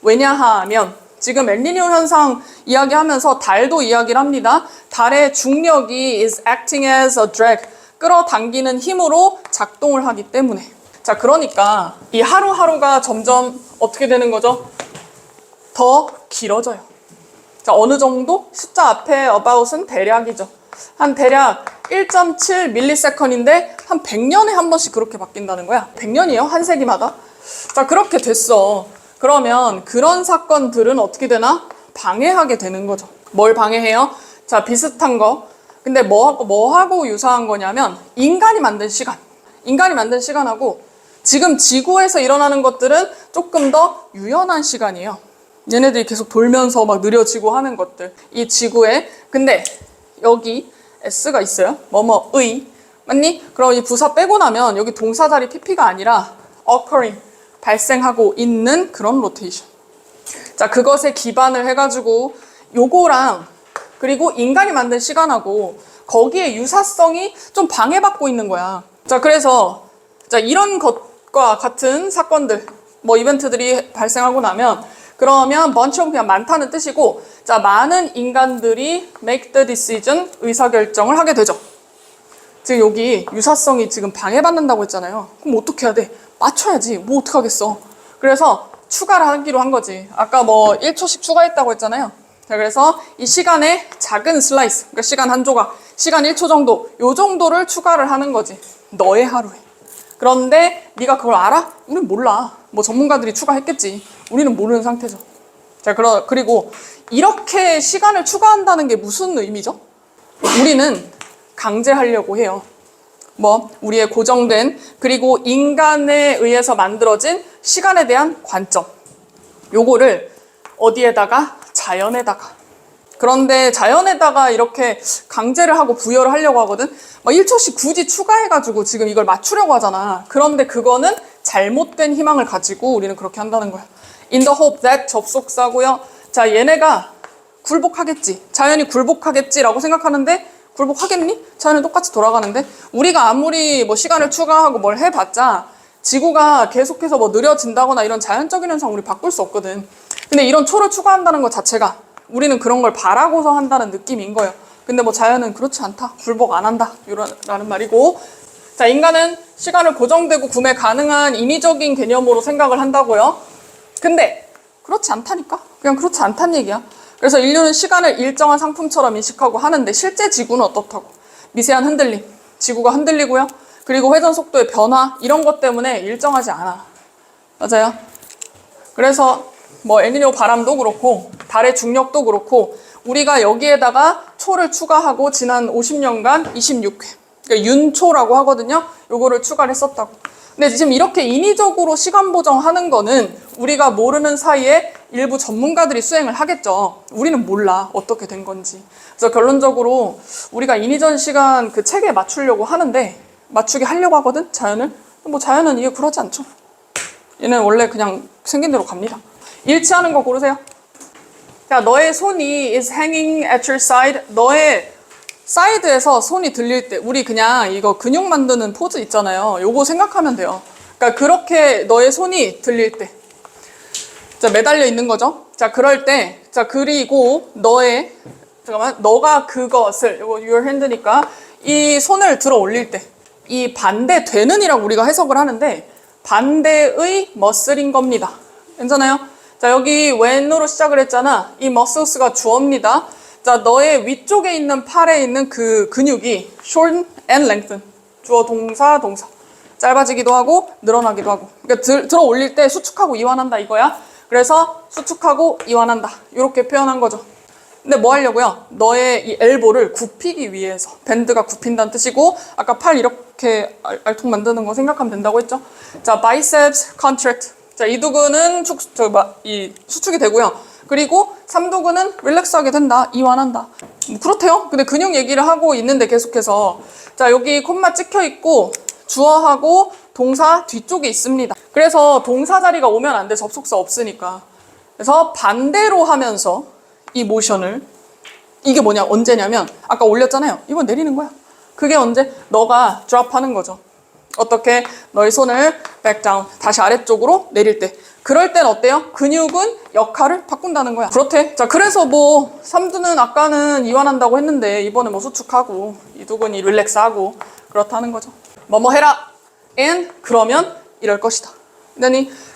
왜냐하면 지금 엘니뇨 현상 이야기하면서 달도 이야기를 합니다. 달의 중력이 is acting as a drag, 끌어당기는 힘으로 작동을 하기 때문에. 자, 그러니까 이 하루하루가 점점 어떻게 되는 거죠? 더 길어져요. 자, 어느 정도? 숫자 앞에 about은 대략이죠. 한 대략 1.7 밀리세컨인데 한 100년에 한 번씩 그렇게 바뀐다는 거야. 100년이에요? 한 세기마다. 자, 그렇게 됐어. 그러면 그런 사건들은 어떻게 되나? 방해하게 되는 거죠. 뭘 방해해요? 자, 비슷한 거. 근데 뭐하고 유사한 거냐면 인간이 만든 시간. 인간이 만든 시간하고 지금 지구에서 일어나는 것들은 조금 더 유연한 시간이에요. 얘네들이 계속 돌면서 막 느려지고 하는 것들. 이 지구에. 근데 여기 S가 있어요. 뭐뭐의. 맞니? 그럼 이 부사 빼고 나면 여기 동사 자리 PP가 아니라 occurring. 발생하고 있는 그런 로테이션. 자, 그것에 기반을 해가지고 요거랑 그리고 인간이 만든 시간하고 거기에 유사성이 좀 방해받고 있는 거야. 자, 그래서 자, 이런 것과 같은 사건들, 뭐 이벤트들이 발생하고 나면 그러면 bunch of 그냥 많다는 뜻이고, 자, 많은 인간들이 make the decision, 의사결정을 하게 되죠. 지금 여기 유사성이 지금 방해받는다고 했잖아요. 그럼 어떻게 해야 돼? 맞춰야지. 뭐 어떡하겠어. 그래서 추가를 하기로 한 거지. 아까 뭐 1초씩 추가했다고 했잖아요. 자, 그래서 이 시간의 작은 슬라이스, 그러니까 시간 한 조각, 시간 1초 정도, 요 정도를 추가를 하는 거지. 너의 하루에. 그런데 네가 그걸 알아? 우린 몰라. 뭐 전문가들이 추가했겠지. 우리는 모르는 상태죠. 자, 그리고 이렇게 시간을 추가한다는 게 무슨 의미죠? 우리는 강제하려고 해요. 뭐 우리의 고정된 그리고 인간에 의해서 만들어진 시간에 대한 관점. 요거를 어디에다가? 자연에다가. 그런데 자연에다가 이렇게 강제를 하고 부여를 하려고 하거든. 막 1초씩 굳이 추가해가지고 지금 이걸 맞추려고 하잖아. 그런데 그거는 잘못된 희망을 가지고 우리는 그렇게 한다는 거야. In the hope that 접속사고요. 자, 얘네가 굴복하겠지. 자연이 굴복하겠지라고 생각하는데 굴복하겠니? 자연은 똑같이 돌아가는데 우리가 아무리 뭐 시간을 추가하고 뭘 해봤자 지구가 계속해서 뭐 느려진다거나 이런 자연적인 현상 우리 바꿀 수 없거든. 근데 이런 초를 추가한다는 것 자체가 우리는 그런 걸 바라고서 한다는 느낌인 거예요. 근데 뭐 자연은 그렇지 않다. 굴복 안 한다. 라는 말이고. 자, 인간은 시간을 고정되고 구매 가능한 인위적인 개념으로 생각을 한다고요. 근데 그렇지 않다니까? 그냥 그렇지 않다는 얘기야. 그래서 인류는 시간을 일정한 상품처럼 인식하고 하는데 실제 지구는 어떻다고? 미세한 흔들림, 지구가 흔들리고요. 그리고 회전 속도의 변화 이런 것 때문에 일정하지 않아. 맞아요? 그래서 뭐 엘니뇨 바람도 그렇고 달의 중력도 그렇고 우리가 여기에다가 초를 추가하고 지난 50년간 26회 그러니까 윤초라고 하거든요. 요거를 추가를 했었다고. 근데 지금 이렇게 인위적으로 시간 보정하는 거는 우리가 모르는 사이에 일부 전문가들이 수행을 하겠죠. 우리는 몰라 어떻게 된 건지. 그래서 결론적으로 우리가 인위전 시간 그 체계에 맞추려고 하는데 맞추게 하려고 하거든 자연을. 뭐 자연은 이게 그러지 않죠. 얘는 원래 그냥 생긴 대로 갑니다. 일치하는 거 고르세요. 자, 너의 손이 is hanging at your side. 너의 사이드에서 손이 들릴 때, 우리 그냥 이거 근육 만드는 포즈 있잖아요. 요거 생각하면 돼요. 그러니까 그렇게 너의 손이 들릴 때. 자, 매달려 있는 거죠. 자, 그럴 때, 자, 그리고 너가 그것을, 이거 your hand니까 이 손을 들어 올릴 때, 이 반대되는 이라고 우리가 해석을 하는데, 반대의 머슬인 겁니다. 괜찮아요? 자, 여기 when으로 시작을 했잖아. 이 muscles가 주어입니다. 자, 너의 위쪽에 있는 팔에 있는 그 근육이 shorten and lengthen. 주어, 동사. 짧아지기도 하고, 늘어나기도 하고. 그러니까 들어 올릴 때 수축하고 이완한다 이거야. 그래서 수축하고 이완한다. 이렇게 표현한 거죠. 근데 뭐 하려고요? 너의 이 엘보를 굽히기 위해서. 밴드가 굽힌다는 뜻이고, 아까 팔 이렇게 알통 만드는 거 생각하면 된다고 했죠? 자, biceps contract. 자, 이두근은 수축이 되고요. 그리고 삼두근은 릴렉스하게 된다. 이완한다. 그렇대요. 근데 근육 얘기를 하고 있는데 계속해서. 자, 여기 콤마 찍혀 있고, 주어하고 동사 뒤쪽에 있습니다. 그래서 동사 자리가 오면 안 돼. 접속사 없으니까. 그래서 반대로 하면서 이 모션을, 이게 뭐냐, 언제냐면 아까 올렸잖아요. 이번 내리는 거야. 그게 언제? 너가 drop 하는 거죠. 어떻게? 너의 손을 back down, 다시 아래쪽으로 내릴 때. 그럴 땐 어때요? 근육은 역할을 바꾼다는 거야. 그렇대. 자, 그래서 뭐 삼두는 아까는 이완한다고 했는데 이번에 뭐 수축하고 이두근이 릴렉스하고 그렇다는 거죠. 뭐뭐 해라. and 그러면 이럴 것이다.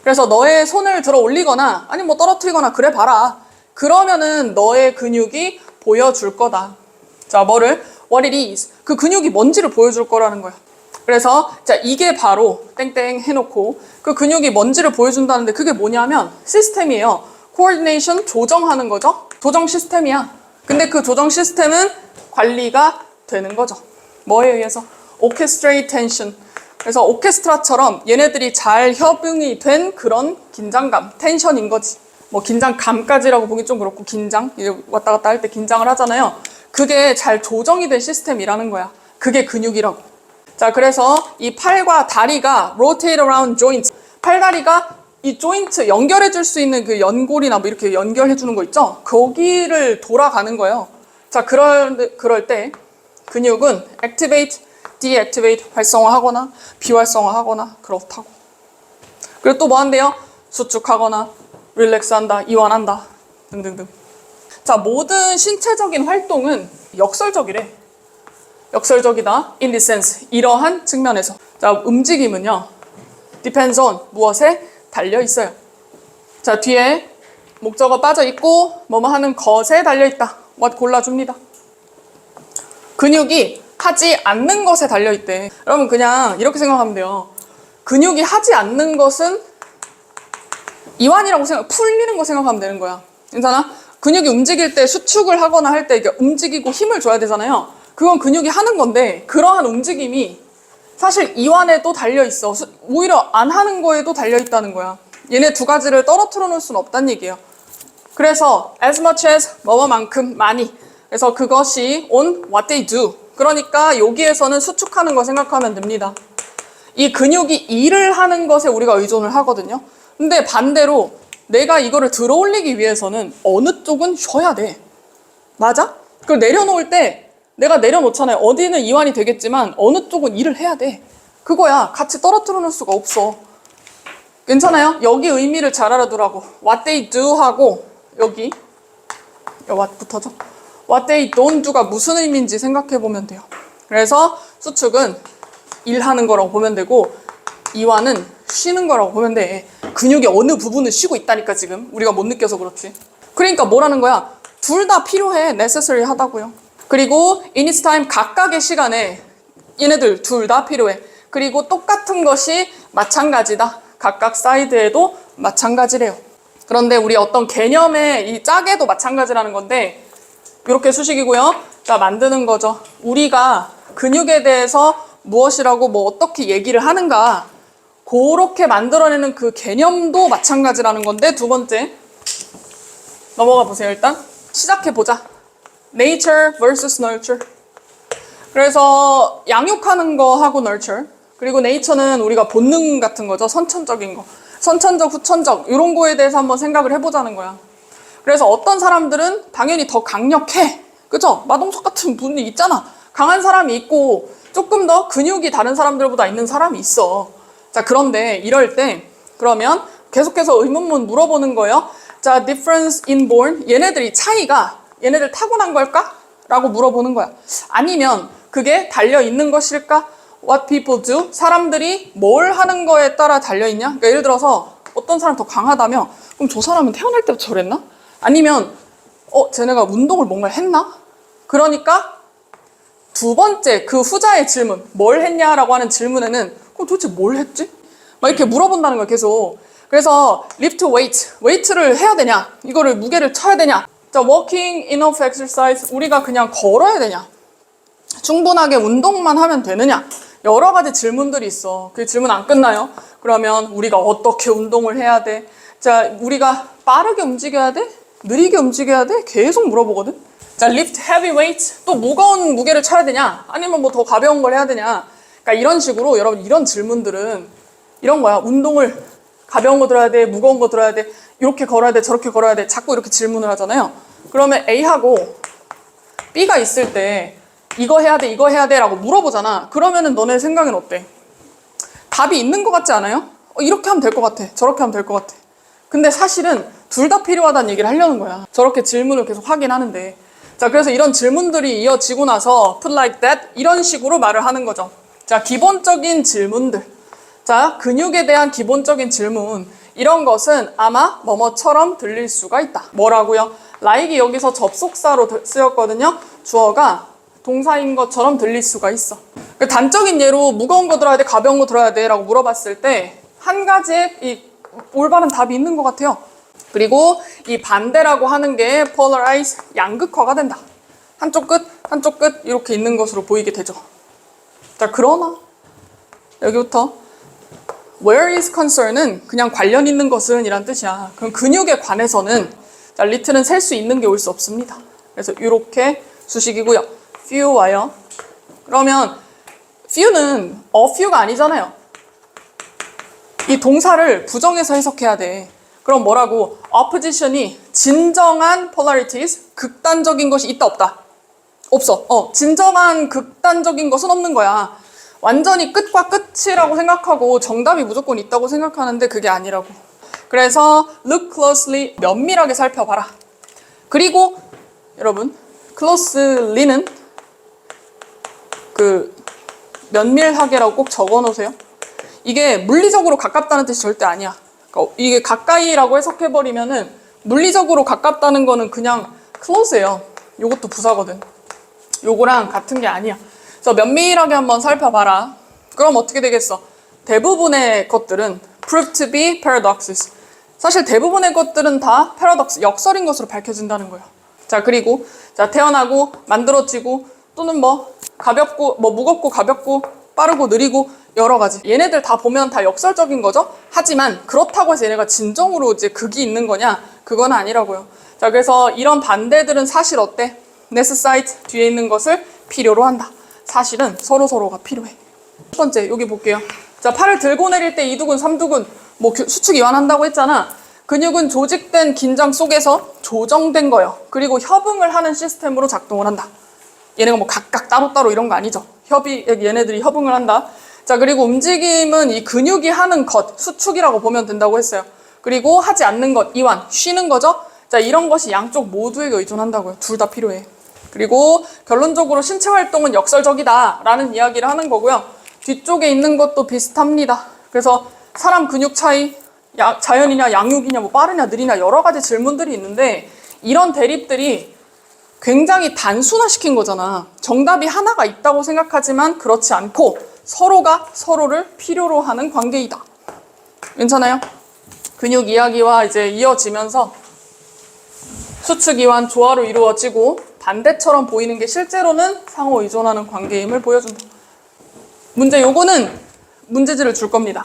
그래서 너의 손을 들어 올리거나 아니 뭐 떨어뜨리거나 그래 봐라. 그러면은 너의 근육이 보여줄 거다. 자, 뭐를? What it is. 그 근육이 뭔지를 보여줄 거라는 거야. 그래서 자, 이게 바로 땡땡 해놓고 그 근육이 뭔지를 보여준다는데 그게 뭐냐면 시스템이에요. coordination, 조정하는 거죠. 조정 시스템이야. 근데 그 조정 시스템은 관리가 되는 거죠. 뭐에 의해서? orchestrate tension. 그래서 오케스트라처럼 얘네들이 잘 협응이 된 그런 긴장감, 텐션인 거지. 뭐 긴장감까지라고 보기 좀 그렇고 긴장, 왔다 갔다 할 때 긴장을 하잖아요. 그게 잘 조정이 된 시스템이라는 거야. 그게 근육이라고. 자, 그래서 이 팔과 다리가 rotate around joints. 팔다리가 이 조인트 연결해 줄 수 있는 그 연골이나 뭐 이렇게 연결해 주는 거 있죠? 거기를 돌아가는 거예요. 자, 그럴 때 근육은 activate, deactivate, 활성화하거나 비활성화하거나 그렇다고. 그리고 또 뭐 한대요? 수축하거나 릴렉스한다, 이완한다 등등등. 자, 모든 신체적인 활동은 역설적이래. 역설적이다. In this sense. 이러한 측면에서. 자, 움직임은요. depends on 무엇에 달려 있어요. 자, 뒤에 목적어 빠져 있고 뭐뭐 하는 것에 달려 있다. what 골라줍니다. 근육이 하지 않는 것에 달려 있대. 여러분 그냥 이렇게 생각하면 돼요. 근육이 하지 않는 것은 이완이라고 풀리는 거 생각하면 되는 거야. 괜찮아? 근육이 움직일 때 수축을 하거나 할 때 이게 움직이고 힘을 줘야 되잖아요. 그건 근육이 하는 건데 그러한 움직임이 사실 이완에도 달려있어. 오히려 안 하는 거에도 달려있다는 거야. 얘네 두 가지를 떨어뜨려 놓을 수는 없다는 얘기예요. 그래서 as much as 뭐뭐만큼 많이. 그래서 그것이 on what they do. 그러니까 여기에서는 수축하는 거 생각하면 됩니다. 이 근육이 일을 하는 것에 우리가 의존을 하거든요. 근데 반대로 내가 이거를 들어 올리기 위해서는 어느 쪽은 쉬어야 돼. 맞아? 그걸 내려놓을 때 내가 내려놓잖아요. 어디는 이완이 되겠지만 어느 쪽은 일을 해야 돼. 그거야. 같이 떨어뜨려 놓을 수가 없어. 괜찮아요? 여기 의미를 잘 알아두라고. What they do 하고 여기 what 붙어져. What they don't do가 무슨 의미인지 생각해 보면 돼요. 그래서 수축은 일하는 거라고 보면 되고 이완은 쉬는 거라고 보면 돼. 근육의 어느 부분은 쉬고 있다니까 지금. 우리가 못 느껴서 그렇지. 그러니까 뭐라는 거야? 둘 다 필요해. necessary 하다고요. 그리고 in its time 각각의 시간에 얘네들 둘 다 필요해. 그리고 똑같은 것이 마찬가지다. 각각 사이드에도 마찬가지래요. 그런데 우리 어떤 개념의 이 짝에도 마찬가지라는 건데 이렇게 수식이고요. 자, 만드는 거죠. 우리가 근육에 대해서 무엇이라고 뭐 어떻게 얘기를 하는가 그렇게 만들어내는 그 개념도 마찬가지라는 건데 두 번째 넘어가 보세요. 일단 시작해보자. Nature vs nurture. 그래서 양육하는 거 하고 nurture. 그리고 nature는 우리가 본능 같은 거죠. 선천적인 거. 선천적, 후천적 이런 거에 대해서 한번 생각을 해보자는 거야. 그래서 어떤 사람들은 당연히 더 강력해. 그죠? 마동석 같은 분이 있잖아. 강한 사람이 있고 조금 더 근육이 다른 사람들보다 있는 사람이 있어. 자, 그런데 이럴 때 그러면 계속해서 의문문 물어보는 거예요. 자, difference inborn. 얘네들이 차이가 얘네들 타고난 걸까? 라고 물어보는 거야. 아니면 그게 달려있는 것일까? What people do? 사람들이 뭘 하는 거에 따라 달려있냐? 그러니까 예를 들어서 어떤 사람 더 강하다며? 그럼 저 사람은 태어날 때부터 저랬나? 아니면 쟤네가 운동을 뭔가 했나? 그러니까 두 번째 그 후자의 질문, 뭘 했냐라고 하는 질문에는 그럼 도대체 뭘 했지? 막 이렇게 물어본다는 거야, 계속. 그래서 lift weight, 웨이트를 해야 되냐? 이거를 무게를 쳐야 되냐? 자, walking enough exercise, 우리가 그냥 걸어야 되냐? 충분하게 운동만 하면 되느냐? 여러 가지 질문들이 있어. 그 질문 안 끝나요? 그러면 우리가 어떻게 운동을 해야 돼? 자, 우리가 빠르게 움직여야 돼? 느리게 움직여야 돼? 계속 물어보거든? 자, lift heavy weight, 또 무거운 무게를 쳐야 되냐? 아니면 뭐 더 가벼운 걸 해야 되냐? 그러니까 이런 식으로 여러분 이런 질문들은 이런 거야. 운동을 가벼운 거 들어야 돼, 무거운 거 들어야 돼, 이렇게 걸어야 돼, 저렇게 걸어야 돼. 자꾸 이렇게 질문을 하잖아요. 그러면 A하고 B가 있을 때 이거 해야 돼, 이거 해야 돼 라고 물어보잖아. 그러면은 너네 생각엔 어때? 답이 있는 것 같지 않아요? 이렇게 하면 될 것 같아, 저렇게 하면 될 것 같아. 근데 사실은 둘 다 필요하다는 얘기를 하려는 거야. 저렇게 질문을 계속 하긴 하는데. 자, 그래서 이런 질문들이 이어지고 나서 put like that 이런 식으로 말을 하는 거죠. 자, 기본적인 질문들. 자, 근육에 대한 기본적인 질문. 이런 것은 아마 뭐뭐처럼 들릴 수가 있다. 뭐라고요? like이 여기서 접속사로 쓰였거든요. 주어가 동사인 것처럼 들릴 수가 있어. 단적인 예로 무거운 거 들어야 돼, 가벼운 거 들어야 돼 라고 물어봤을 때 한 가지의 이 올바른 답이 있는 것 같아요. 그리고 이 반대라고 하는 게 polarize, 양극화가 된다. 한쪽 끝, 한쪽 끝 이렇게 있는 것으로 보이게 되죠. 자, 그러나 여기부터 where is concern은 그냥 관련 있는 것은 이란 뜻이야. 그럼 근육에 관해서는 자, 리틀은 셀 수 있는 게 올 수 없습니다. 그래서 이렇게 수식이고요. few 와요. 그러면 few는 a few가 아니잖아요. 이 동사를 부정해서 해석해야 돼. 그럼 뭐라고? opposition이 진정한 polarities, 극단적인 것이 있다 없다? 없어. 진정한 극단적인 것은 없는 거야. 완전히 끝과 끝이라고 생각하고 정답이 무조건 있다고 생각하는데 그게 아니라고. 그래서 look closely, 면밀하게 살펴봐라. 그리고 여러분, closely는 그 면밀하게라고 꼭 적어 놓으세요. 이게 물리적으로 가깝다는 뜻이 절대 아니야. 그러니까 이게 가까이라고 해석해버리면은 물리적으로 가깝다는 거는 그냥 close예요. 요것도 부사거든. 요거랑 같은 게 아니야. 그래서 면밀하게 한번 살펴봐라. 그럼 어떻게 되겠어? 대부분의 것들은 prove to be paradoxes. 사실 대부분의 것들은 다 paradox, 역설인 것으로 밝혀진다는 거예요. 자, 그리고 자, 태어나고 만들어지고 또는 뭐 가볍고 뭐 무겁고 가볍고 빠르고 느리고 여러 가지. 얘네들 다 보면 다 역설적인 거죠. 하지만 그렇다고 해서 얘네가 진정으로 이제 극이 있는 거냐? 그건 아니라고요. 자, 그래서 이런 반대들은 사실 어때? necessite 뒤에 있는 것을 필요로 한다. 사실은 서로서로가 필요해. 첫 번째 여기 볼게요. 자, 팔을 들고 내릴 때 이두근, 삼두근 뭐 수축 이완한다고 했잖아. 근육은 조직된 긴장 속에서 조정된 거예요. 그리고 협응을 하는 시스템으로 작동을 한다. 얘네가 뭐 각각 따로따로 이런 거 아니죠. 얘네들이 협응을 한다. 자, 그리고 움직임은 이 근육이 하는 것, 수축이라고 보면 된다고 했어요. 그리고 하지 않는 것, 이완, 쉬는 거죠. 자, 이런 것이 양쪽 모두에게 의존한다고요. 둘 다 필요해. 그리고 결론적으로 신체 활동은 역설적이다 라는 이야기를 하는 거고요. 뒤쪽에 있는 것도 비슷합니다. 그래서 사람 근육 차이, 자연이냐 양육이냐 뭐 빠르냐 느리냐 여러 가지 질문들이 있는데 이런 대립들이 굉장히 단순화시킨 거잖아. 정답이 하나가 있다고 생각하지만 그렇지 않고 서로가 서로를 필요로 하는 관계이다. 괜찮아요? 근육 이야기와 이제 이어지면서 수축 이완 조화로 이루어지고 반대처럼 보이는 게 실제로는 상호 의존하는 관계임을 보여준다. 문제 요거는 문제지를 줄 겁니다.